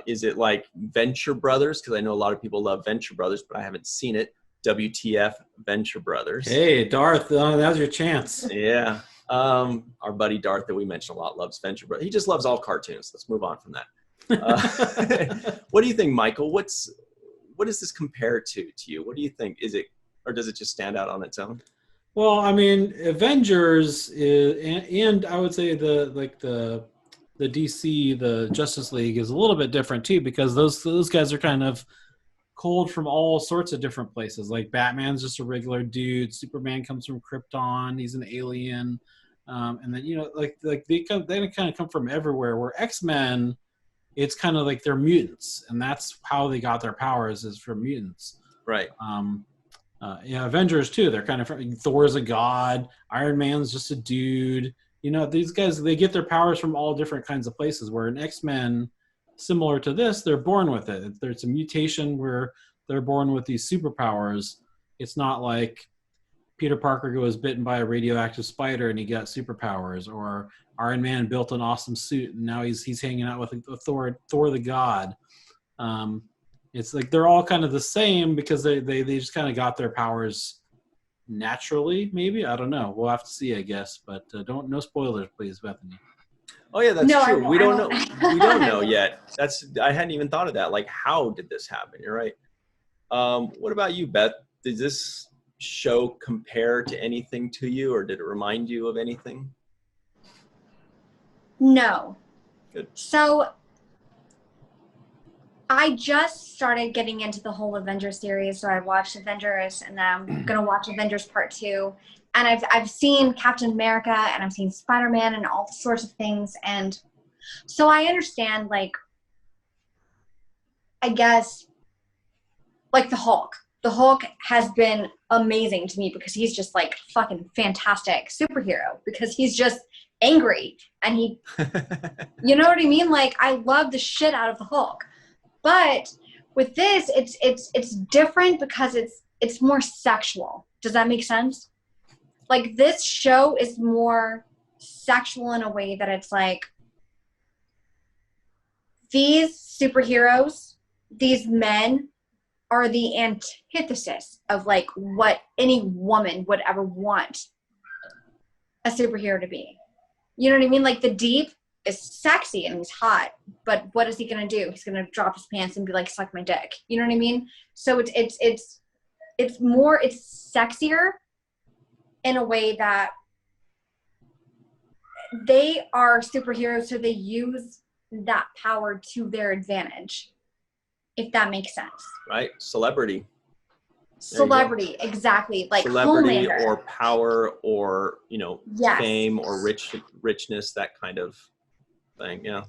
Is it like Venture Brothers? Because I know a lot of people love Venture Brothers, but I haven't seen it. WTF Venture Brothers. Hey, Darth, now's your chance. Yeah. Our buddy Darth that we mentioned a lot loves Venture Brothers. He just loves all cartoons. Let's move on from that. What do you think, Michael? What does this compare to you? What do you think? Is it, or does it just stand out on its own? Well, I mean, Avengers is, and I would say the DC, the Justice League is a little bit different too, because those guys are kind of culled from all sorts of different places. Like Batman's just a regular dude. Superman comes from Krypton. He's an alien. And then, you know, like they kind of come from everywhere. Where X-Men, it's kind of like they're mutants, and that's how they got their powers, is from mutants. Right. Yeah, Avengers too. They're kind of Thor's a god. Iron Man's just a dude. You know, these guys, they get their powers from all different kinds of places. Where in X-Men, similar to this, they're born with it. There's a mutation where they're born with these superpowers. It's not like Peter Parker was bitten by a radioactive spider and he got superpowers, or Iron Man built an awesome suit and now he's hanging out with Thor the God. It's like they're all kind of the same because they just kind of got their powers naturally, maybe. I don't know. We'll have to see, I guess. But no spoilers, please, Bethany. Oh yeah, that's No, true. We don't know. We don't know I yet. I hadn't even thought of that. Like, how did this happen? You're right. What about you, Beth? Did this show compare to anything to you, or did it remind you of anything? No. Good. So I just started getting into the whole Avengers series. So I watched Avengers, and then I'm gonna watch Avengers Part 2. And I've seen Captain America, and I've seen Spider-Man, and all sorts of things. And so I understand, like, I guess, like the Hulk. The Hulk has been amazing to me because he's just like fucking fantastic superhero because he's just angry and he, you know what I mean? Like, I love the shit out of the Hulk. But with this, it's different because it's more sexual. Does that make sense? Like, this show is more sexual in a way that it's like, these superheroes, these men are the antithesis of like what any woman would ever want a superhero to be. You know what I mean? Like, the Deep is sexy and he's hot, but what is he gonna do? He's gonna drop his pants and be like, suck my dick. You know what I mean? So it's sexier in a way that they are superheroes, so they use that power to their advantage, if that makes sense. Right? Celebrity. Celebrity, exactly. Like celebrity Homelander. or power or, Yes. fame or richness, that kind of thing. Yeah.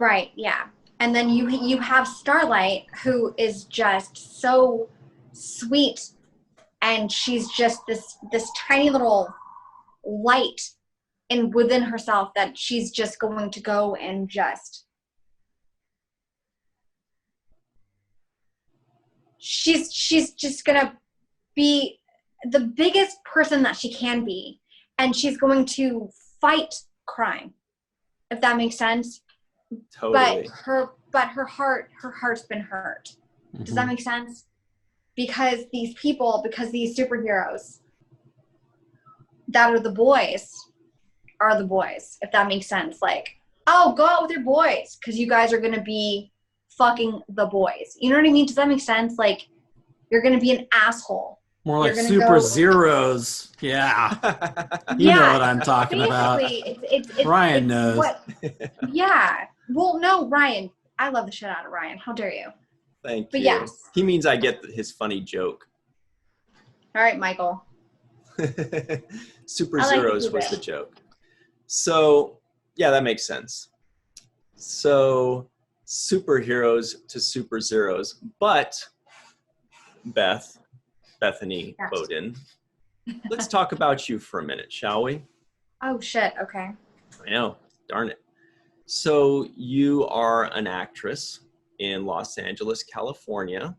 Right, yeah. And then you have Starlight, who is just so sweet, and she's just this tiny little light within herself that she's just going to go and just she's just gonna be the biggest person that she can be, and she's going to fight crime, if that makes sense. Totally. But her heart's been hurt. Mm-hmm. Does that make sense? Because these superheroes that are the boys, if that makes sense. Like, oh, go out with your boys because you guys are going to be fucking the boys. You know what I mean? Does that make sense? Like, you're going to be an asshole. More like Super Zeros. Yeah. You know what I'm talking about. It's Ryan knows. Yeah. Well, no, Ryan. I love the shit out of Ryan. How dare you? Thank but you. Yes. He means I get his funny joke. All right, Michael. Super Zeros was the joke. So, yeah, that makes sense. So, superheroes to super zeros. But, Bethany Yes. Bowden, let's talk about you for a minute, shall we? Oh, shit. Okay. I know. Darn it. So, you are an actress in Los Angeles, California.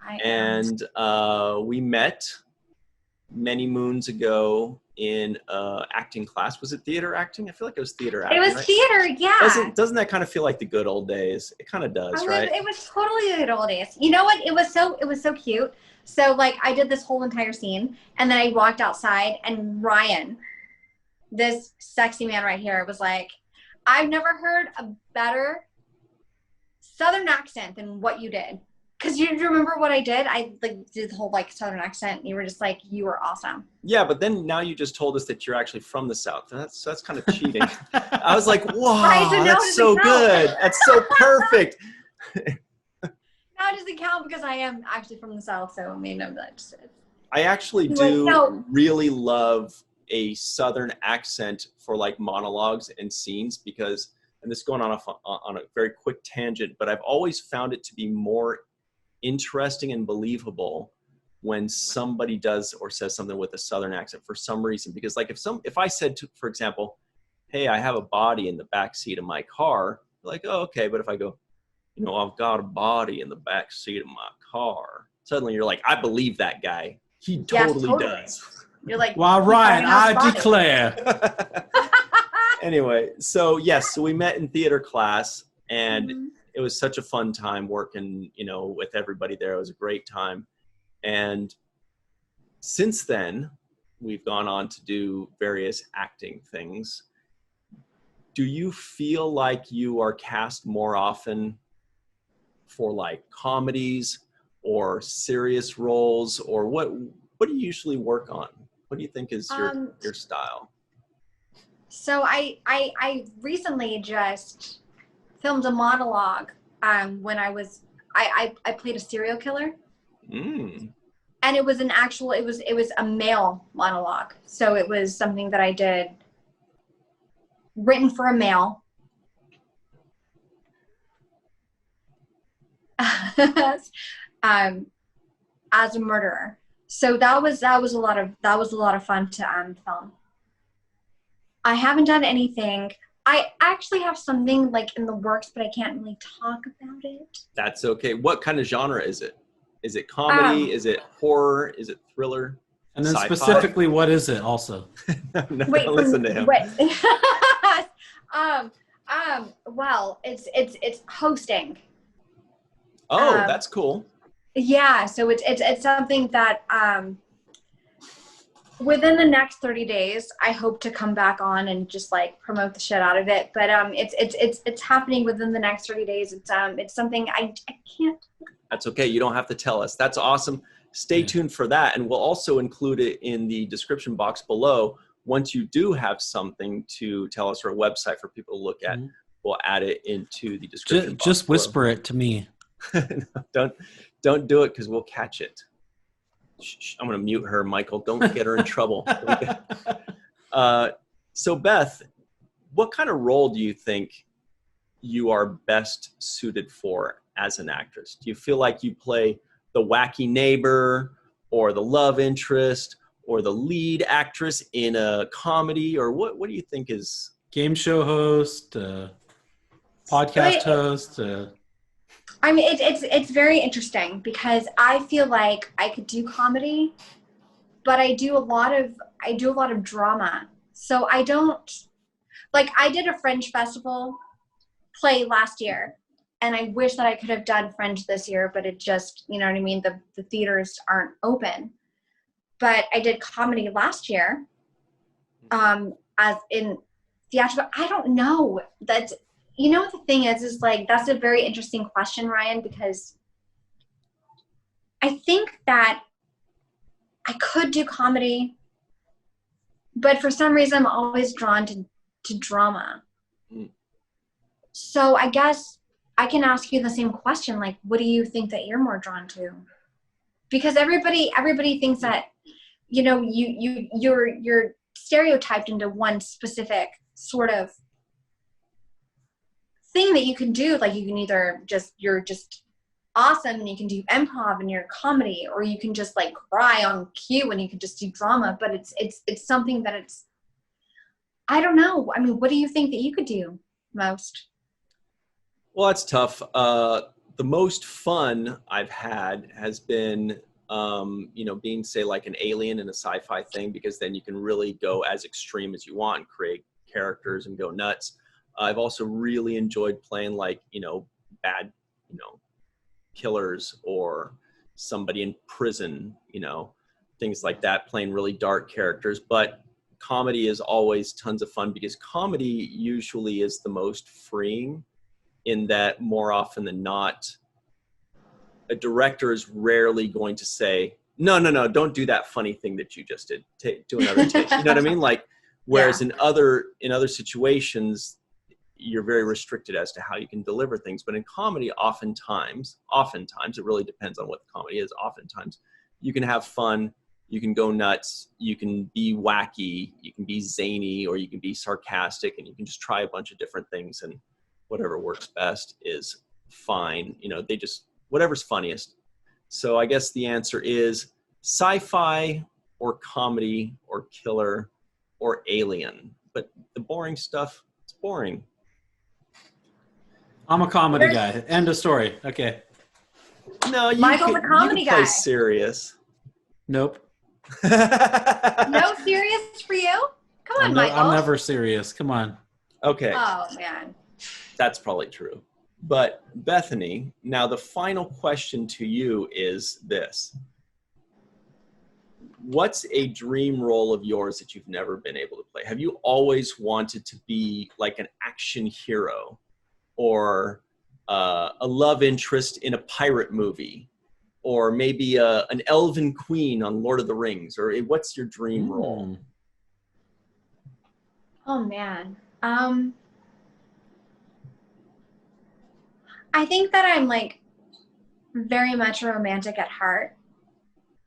I am. And we met many moons ago in acting class. Was it theater acting? I feel like it was theater acting. It was right? theater, yeah. Doesn't that kind of feel like the good old days? It kind of does, right? It was totally the good old days. You know what? It was so cute. So, like, I did this whole entire scene, and then I walked outside, and Ryan, this sexy man right here, was like, I've never heard a better Southern accent than what you did. Because you remember what I did? I did the whole Southern accent, and you were just like, you were awesome. Yeah, but then now you just told us that you're actually from the South. That's kind of cheating. I was like, wow, that's so good. That's so perfect. Now it doesn't count because I am actually from the South, so I mean, I actually do really love a Southern accent for monologues and scenes because, and this is going on a very quick tangent, but I've always found it to be more interesting and believable when somebody does or says something with a Southern accent for some reason. Because if I said, for example, hey, I have a body in the back seat of my car, like, oh, okay. But if I go, I've got a body in the back seat of my car, suddenly you're like, I believe that guy. He Yes, totally totally. does. You're like, Well, he's Ryan, talking out I his body. declare. Anyway, so yes, so we met in theater class, and Mhm. it was such a fun time working, with everybody there. It was a great time. And since then, we've gone on to do various acting things. Do you feel like you are cast more often for like comedies or serious roles, or what do you usually work on? What do you think is your style? So I recently just filmed a monologue when I played a serial killer. And it was it was a male monologue. So it was something that I did written for a male. As a murderer. So that was a lot of fun to film. I haven't done anything. I actually have something like in the works, but I can't really talk about it. That's okay. What kind of genre is it? Is it comedy? Is it horror? Is it thriller? And then Sci-fi? specifically, what is it also? No, Wait, don't listen to him. Wait. Well, it's hosting. Oh, that's cool. Yeah, so it's something that within the next 30 days, I hope to come back on and just like promote the shit out of it. But it's happening within the next 30 days. It's something I can't. That's okay. You don't have to tell us. That's awesome. Stay tuned for that, and we'll also include it in the description box below. Once you do have something to tell us, or a website for people to look at, we'll add it into the description box. Just whisper it to me. No, don't do it, because we'll catch it. Shh, I'm going to mute her, Michael. Don't get her in trouble. So Beth, what kind of role do you think you are best suited for as an actress? Do you feel like you play the wacky neighbor, or the love interest, or the lead actress in a comedy, or what do you think is... Game show host, podcast host. I mean, it's very interesting because I feel like I could do comedy, but I do a lot of drama. So I don't like. I did a Fringe Festival play last year, and I wish that I could have done Fringe this year, but it just, you know what I mean. The theaters aren't open. But I did comedy last year, as in theatrical. I don't know. That's, you know what the thing is like, that's a very interesting question, Ryan, because I think that I could do comedy, but for some reason I'm always drawn to drama. So I guess I can ask you the same question, like, what do you think that you're more drawn to? Because everybody thinks that, you know, you're stereotyped into one specific sort of thing that you can do. Like, you can either you're just awesome and you can do improv and you're comedy, or you can just like cry on cue and you can just do drama. But it's something that it's, I don't know. I mean, what do you think that you could do most? Well, that's tough. The most fun I've had has been, being, say, like an alien in a sci-fi thing, because then you can really go as extreme as you want and create characters and go nuts. I've also really enjoyed playing like, bad, killers, or somebody in prison, things like that, playing really dark characters. But comedy is always tons of fun, because comedy usually is the most freeing, in that more often than not, a director is rarely going to say, no, don't do that funny thing that you just did. Do another take. You know what I mean? Like, whereas in other situations, you're very restricted as to how you can deliver things. But in comedy, oftentimes, it really depends on what the comedy is. Oftentimes, you can have fun, you can go nuts, you can be wacky, you can be zany, or you can be sarcastic, and you can just try a bunch of different things, and whatever works best is fine. They just, whatever's funniest. So I guess the answer is sci-fi, or comedy, or killer, or alien. But the boring stuff, it's boring. I'm a comedy guy. End of story. Okay. No, Michael's a comedy you can play guy. serious. Nope. No serious for you? Come on, Michael. I'm never serious. Come on. Okay. Oh, man. That's probably true. But Bethany, now the final question to you is this. What's a dream role of yours that you've never been able to play? Have you always wanted to be like an action hero or a love interest in a pirate movie or maybe an elven queen on Lord of the Rings? Or what's your dream role? Oh, man. I think that I'm like very much a romantic at heart.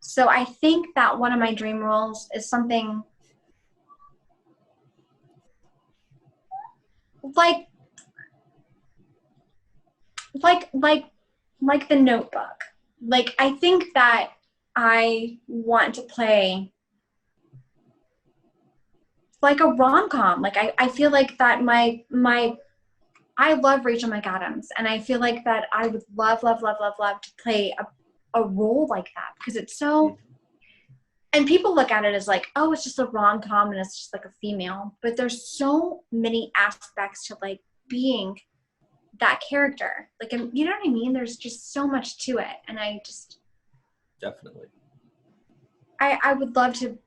So I think that one of my dream roles is something like The Notebook. Like, I think that I want to play like a rom-com. Like, I feel like that I love Rachel McAdams, and I feel like that I would love to play a role like that, because it's so, and people look at it as like, oh, it's just a rom-com and it's just like a female, but there's so many aspects to like being that character. Like, and you know what I mean? There's just so much to it, and I just Definitely. I would love to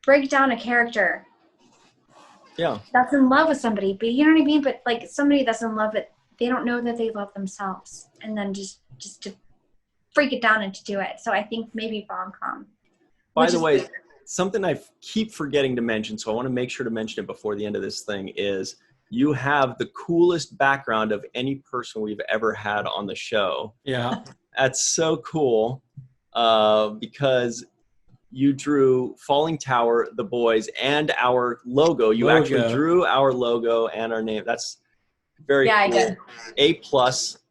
break down a character that's in love with somebody, but you know what I mean? But like somebody that's in love with, they don't know that they love themselves, and then just to freak it down and to do it. So I think maybe rom-com. By the way, something I keep forgetting to mention, so I want to make sure to mention it before the end of this thing, is you have the coolest background of any person we've ever had on the show. Yeah. That's so cool because you drew Fallingtower, the boys, and our logo. You actually drew our logo and our name. That's very cool. I did. A+,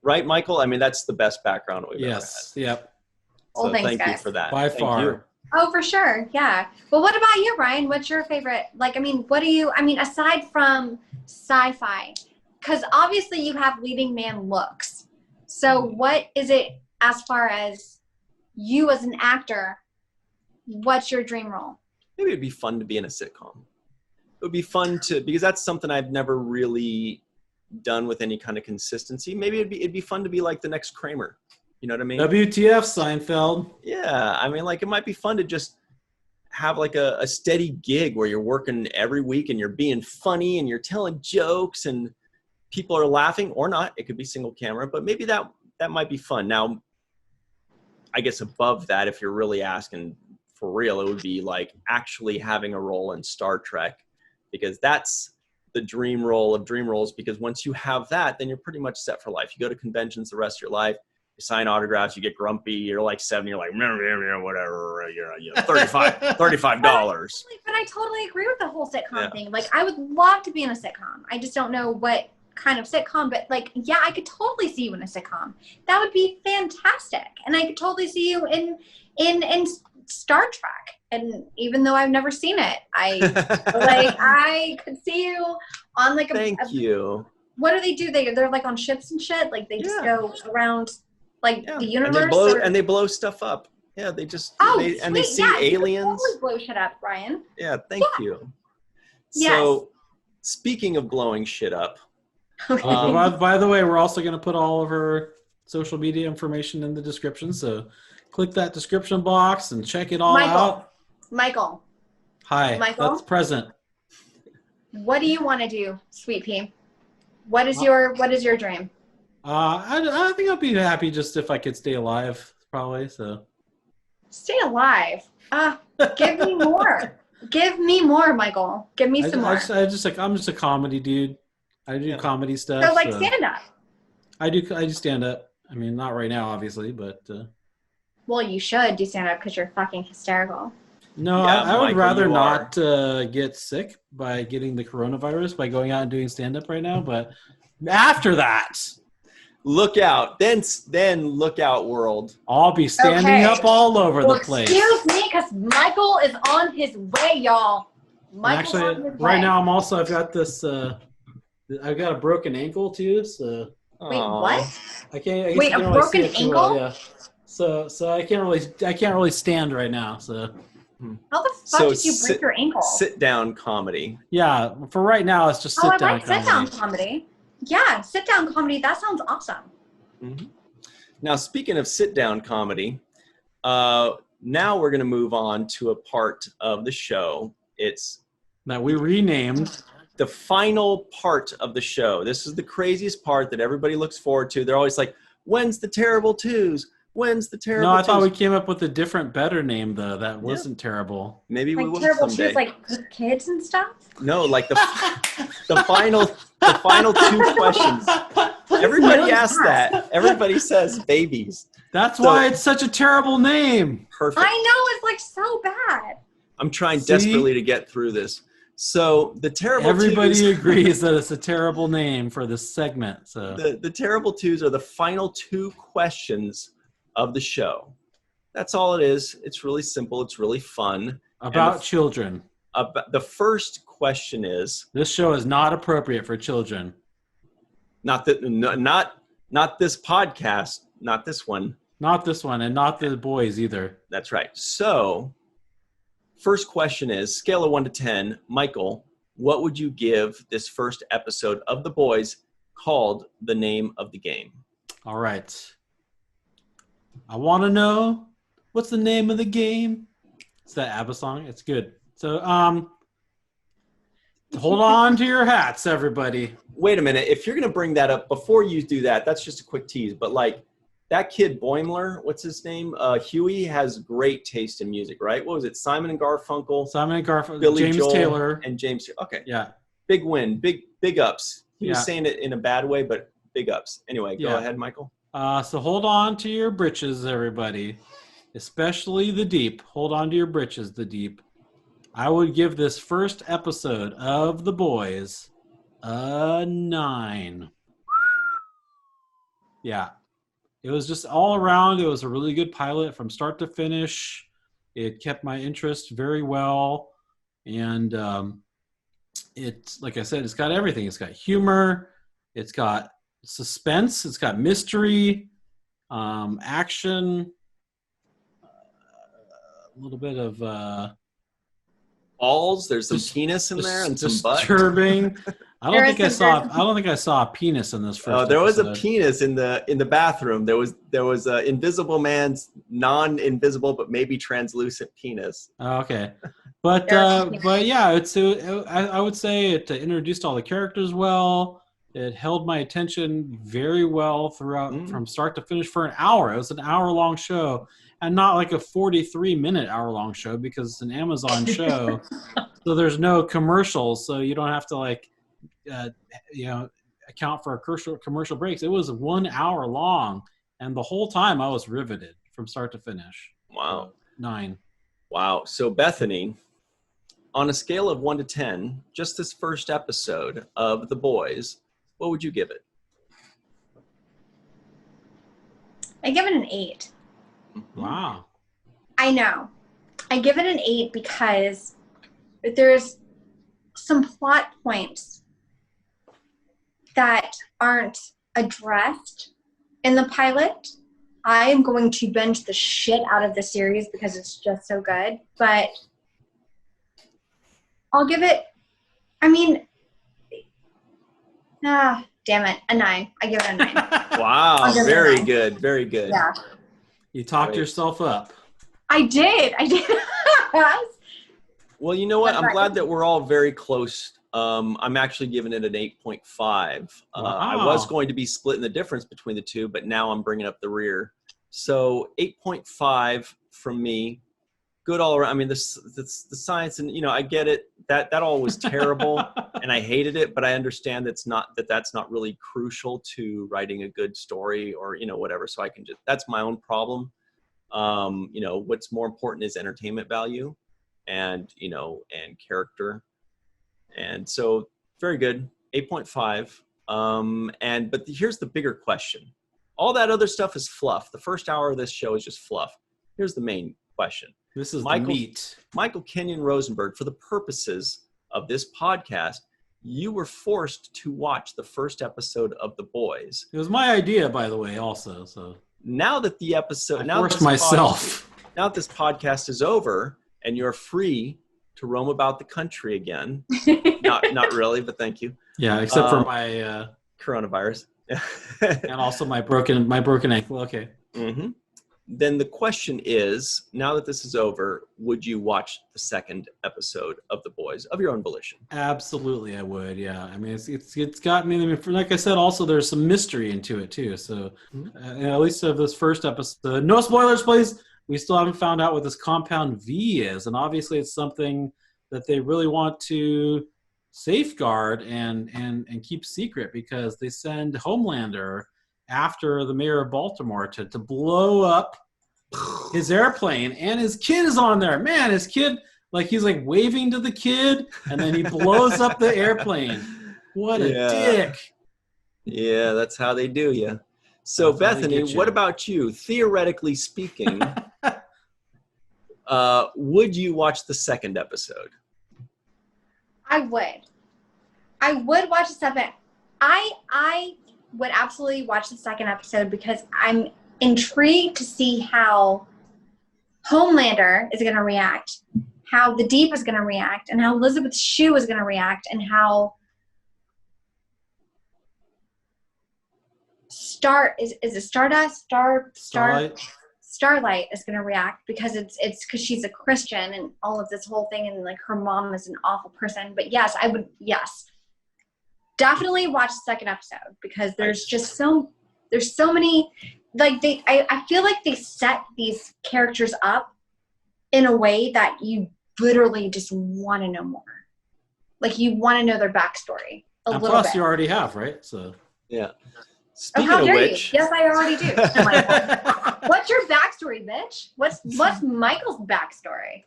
right, Michael? I mean, that's the best background we've ever had. Yep. So thanks, thank guys. you for that. By far. You. Oh, for sure. Yeah. Well, what about you, Brian? What's your favorite? Like, I mean, aside from sci-fi, because obviously you have leading man looks. So what is it as far as you as an actor? What's your dream role? Maybe it'd be fun to be in a sitcom. It would be fun because that's something I've never really done with any kind of consistency. Maybe it'd be fun to be like the next Kramer. You know what I mean? WTF Seinfeld. Yeah, I mean, like it might be fun to just have like a steady gig where you're working every week and you're being funny and you're telling jokes and people are laughing, or not. It could be single camera, but maybe that might be fun. Now, I guess above that, if you're really asking for real, it would be like actually having a role in Star Trek, because that's the dream role of dream roles, because once you have that, then you're pretty much set for life. You go to conventions the rest of your life, you sign autographs, you get grumpy, you're like 70, you're like, whatever, $35. But I totally agree with the whole sitcom thing. Like, I would love to be in a sitcom. I just don't know what kind of sitcom, but like, yeah, I could totally see you in a sitcom. That would be fantastic. And I could totally see you in Star Trek. And even though I've never seen it, I could see you on like Thank you. What do they do? They're like on ships and shit. Like they just go around like the universe. And they blow stuff up. Yeah, they just they see aliens. Totally blow shit up, Brian. Yeah, thank you. So, speaking of blowing shit up. By the way, we're also going to put all of our social media information in the description. So click that description box and check it all out. Michael. Hi. Michael. That's present. What do you want to do, Sweet Pea? What is your dream? I think I'd be happy just if I could stay alive, probably. So. Stay alive. Give me more. Give me more, Michael. Give me some more. I'm just a comedy dude. I do comedy stuff. So like stand up. I do stand up. I mean, not right now, obviously, but. Well, you should do stand up because you're fucking hysterical. No, I would rather not get sick by getting the coronavirus by going out and doing stand up right now. But after that, look out. Then look out, world. I'll be standing up all over the place. Excuse me, because Michael is on his way, y'all. Michael's on his way. Right now, I've got this. I've got a broken ankle too. So wait, what? I can't. Wait, a broken ankle? Yeah. So I can't really stand right now. So How the fuck did you break your ankle? Sit down comedy. yeah, for right now it's just sit down comedy. Sit down comedy. Yeah, sit down comedy. That sounds awesome. Mm-hmm. Now, speaking of sit down comedy, now we're going to move on to a part of the show. It's that we renamed the final part of the show. This is the craziest part that everybody looks forward to. They're always like, when's the terrible twos? When's the terrible twos? No, I thought we came up with a different, better name, though. That wasn't terrible. Maybe we will terrible someday. Twos, like good kids and stuff? No, like the final two questions. Everybody asks that. Everybody says babies. That's why it's such a terrible name. Perfect. I know, it's like so bad. I'm trying desperately to get through this. So the terrible Everybody twos, agrees that it's a terrible name for this segment. So the terrible twos are the final two questions of the show. That's all it is. It's really simple. It's really fun. About children. The first question is: this show is not appropriate for children. Not this podcast. Not this one. Not this one, and not the boys either. That's right. So, first question is, scale of 1 to 10, Michael, what would you give this first episode of The Boys called The Name of the Game? All right. I want to know what's the name of the game. It's that ABBA song. It's good. So, hold on to your hats, everybody. Wait a minute. If you're going to bring that up, before you do that, that's just a quick tease. But like that kid Boimler, what's his name? Huey has great taste in music, right? What was it? Simon and Garfunkel, Billy James Joel, Taylor, and James. Okay. Yeah. Big win. Big ups. He was saying it in a bad way, but big ups. Anyway, go ahead, Michael. So hold on to your britches, everybody, especially the deep. Hold on to your britches, the deep. I would give this first episode of The Boys a 9. Yeah. It was just all around. It was a really good pilot from start to finish. It kept my interest very well. And it's, like I said, it's got everything. It's got humor. It's got suspense. It's got mystery, action, a little bit of balls. There's some penis in there and some butt. Disturbing. I don't think I saw a penis in this first. There was episode. a penis in the bathroom. There was a Invisible Man's non-invisible but maybe translucent penis. Oh, okay, but yeah, I would say it introduced all the characters well. It held my attention very well throughout from start to finish for an hour. It was an hour-long show, and not like a 43-minute hour-long show because it's an Amazon show, so there's no commercials, so you don't have to account for commercial breaks. It was 1 hour long, and the whole time I was riveted from start to finish. Wow. 9. Wow. So Bethany, on a scale of 1 to 10, just this first episode of The Boys, what would you give it? I give it an 8. Wow. I know. I give it an 8 because there's some plot points that aren't addressed in the pilot. I am going to binge the shit out of the series because it's just so good. But I'll give it, damn it, a 9. I give it a 9. Wow, very good, very good. Yeah. You talked yourself up. I did. Well, you know what? I'm glad that we're all very close. I'm actually giving it an 8.5. Wow. I was going to be splitting the difference between the two, but now I'm bringing up the rear. So 8.5 from me. Good all around. I mean, the science, and I get it. That all was terrible, and I hated it. But I understand that's not really crucial to writing a good story or whatever. So I can that's my own problem. What's more important is entertainment value, and and character. And so very good, 8.5. But here's the bigger question. All that other stuff is fluff. The first hour of this show is just fluff. Here's the main question. This is the meat. Michael Kenyon Rosenberg, for the purposes of this podcast, you were forced to watch the first episode of The Boys. It was my idea, by the way, also. So now that the episode, I forced myself. Now that this podcast is over and you're free to roam about the country again, not really, but thank you. Yeah, except for my coronavirus. and also my broken ankle. Okay. Mm-hmm. Then the question is, now that this is over, would you watch the second episode of The Boys of your own volition? Absolutely, I would. Yeah, I mean, it's got me. I mean, like I said, also there's some mystery into it too. So, at least of this first episode, no spoilers, please. We still haven't found out what this Compound V is, and obviously, it's something that they really want to safeguard and keep secret because they send Homelander after the mayor of Baltimore to blow up his airplane, and his kid is on there. Man, his kid, like he's like waving to the kid, and then he blows up the airplane. What a dick. Yeah, that's how they do you. So that's Bethany, what about you? Theoretically speaking, would you watch the second episode? I would watch the second. I would absolutely watch the second episode because I'm intrigued to see how Homelander is going to react, how the Deep is going to react, and how Elizabeth Shue is going to react, and how Starlight is going to react because it's because she's a Christian and all of this whole thing, and like her mom is an awful person. But yes, I would definitely watch the second episode because there's so many, like I feel like they set these characters up in a way that you literally just want to know more. Like you want to know their backstory a little plus bit. You already have, right? So yeah. Speaking of which, yes, I already do. What's your backstory, bitch? What's Michael's backstory?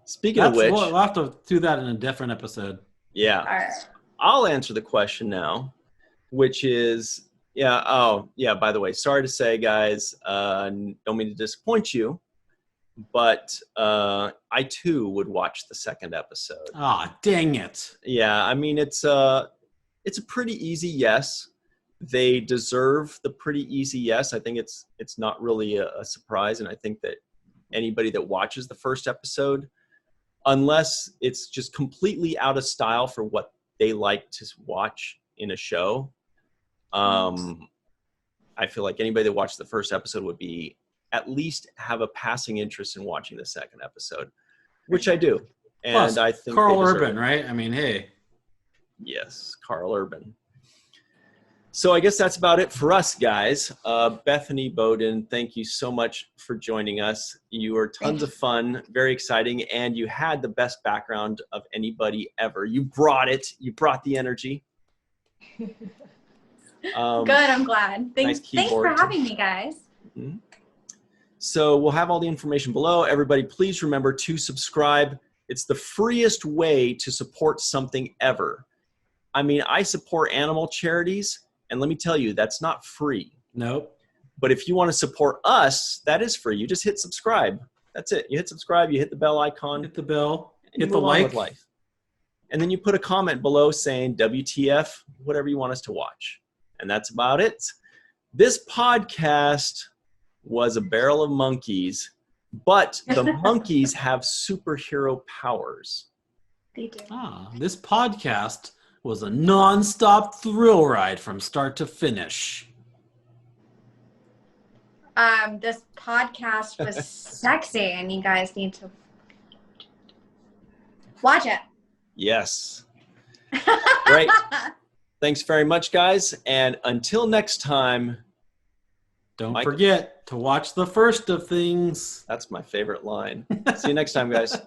Speaking of which, we'll have to do that in a different episode. Yeah. All right. I'll answer the question now, which is, by the way, sorry to say, guys, don't mean to disappoint you, but I too would watch the second episode. Ah, dang it. Yeah, I mean, it's a pretty easy yes. They deserve the pretty easy yes. I think it's not really a surprise, and I think that anybody that watches the first episode, unless it's just completely out of style for what they like to watch in a show, I feel like anybody that watched the first episode would be at least have a passing interest in watching the second episode, which I do. And plus, I think Carl Urban, right? I mean, hey. Yes, Carl Urban. So I guess that's about it for us, guys. Bethany Bowden, thank you so much for joining us. You were tons of fun, very exciting, and you had the best background of anybody ever. You brought it. You brought the energy. Good, I'm glad. Thanks for having me, guys. Mm-hmm. So we'll have all the information below. Everybody, please remember to subscribe. It's the freest way to support something ever. I mean, I support animal charities. And let me tell you, that's not free. Nope. But if you want to support us, that is free. You just hit subscribe. That's it. You hit subscribe, you hit the bell icon. Hit the bell. Hit the like. Life. And then you put a comment below saying WTF, whatever you want us to watch. And that's about it. This podcast was a barrel of monkeys, but the monkeys have superhero powers. They do. This podcast was a non-stop thrill ride from start to finish. This podcast was sexy, and you guys need to watch it. Yes. Great. Thanks very much, guys. And until next time, don't forget to watch the first of things. That's my favorite line. See you next time, guys.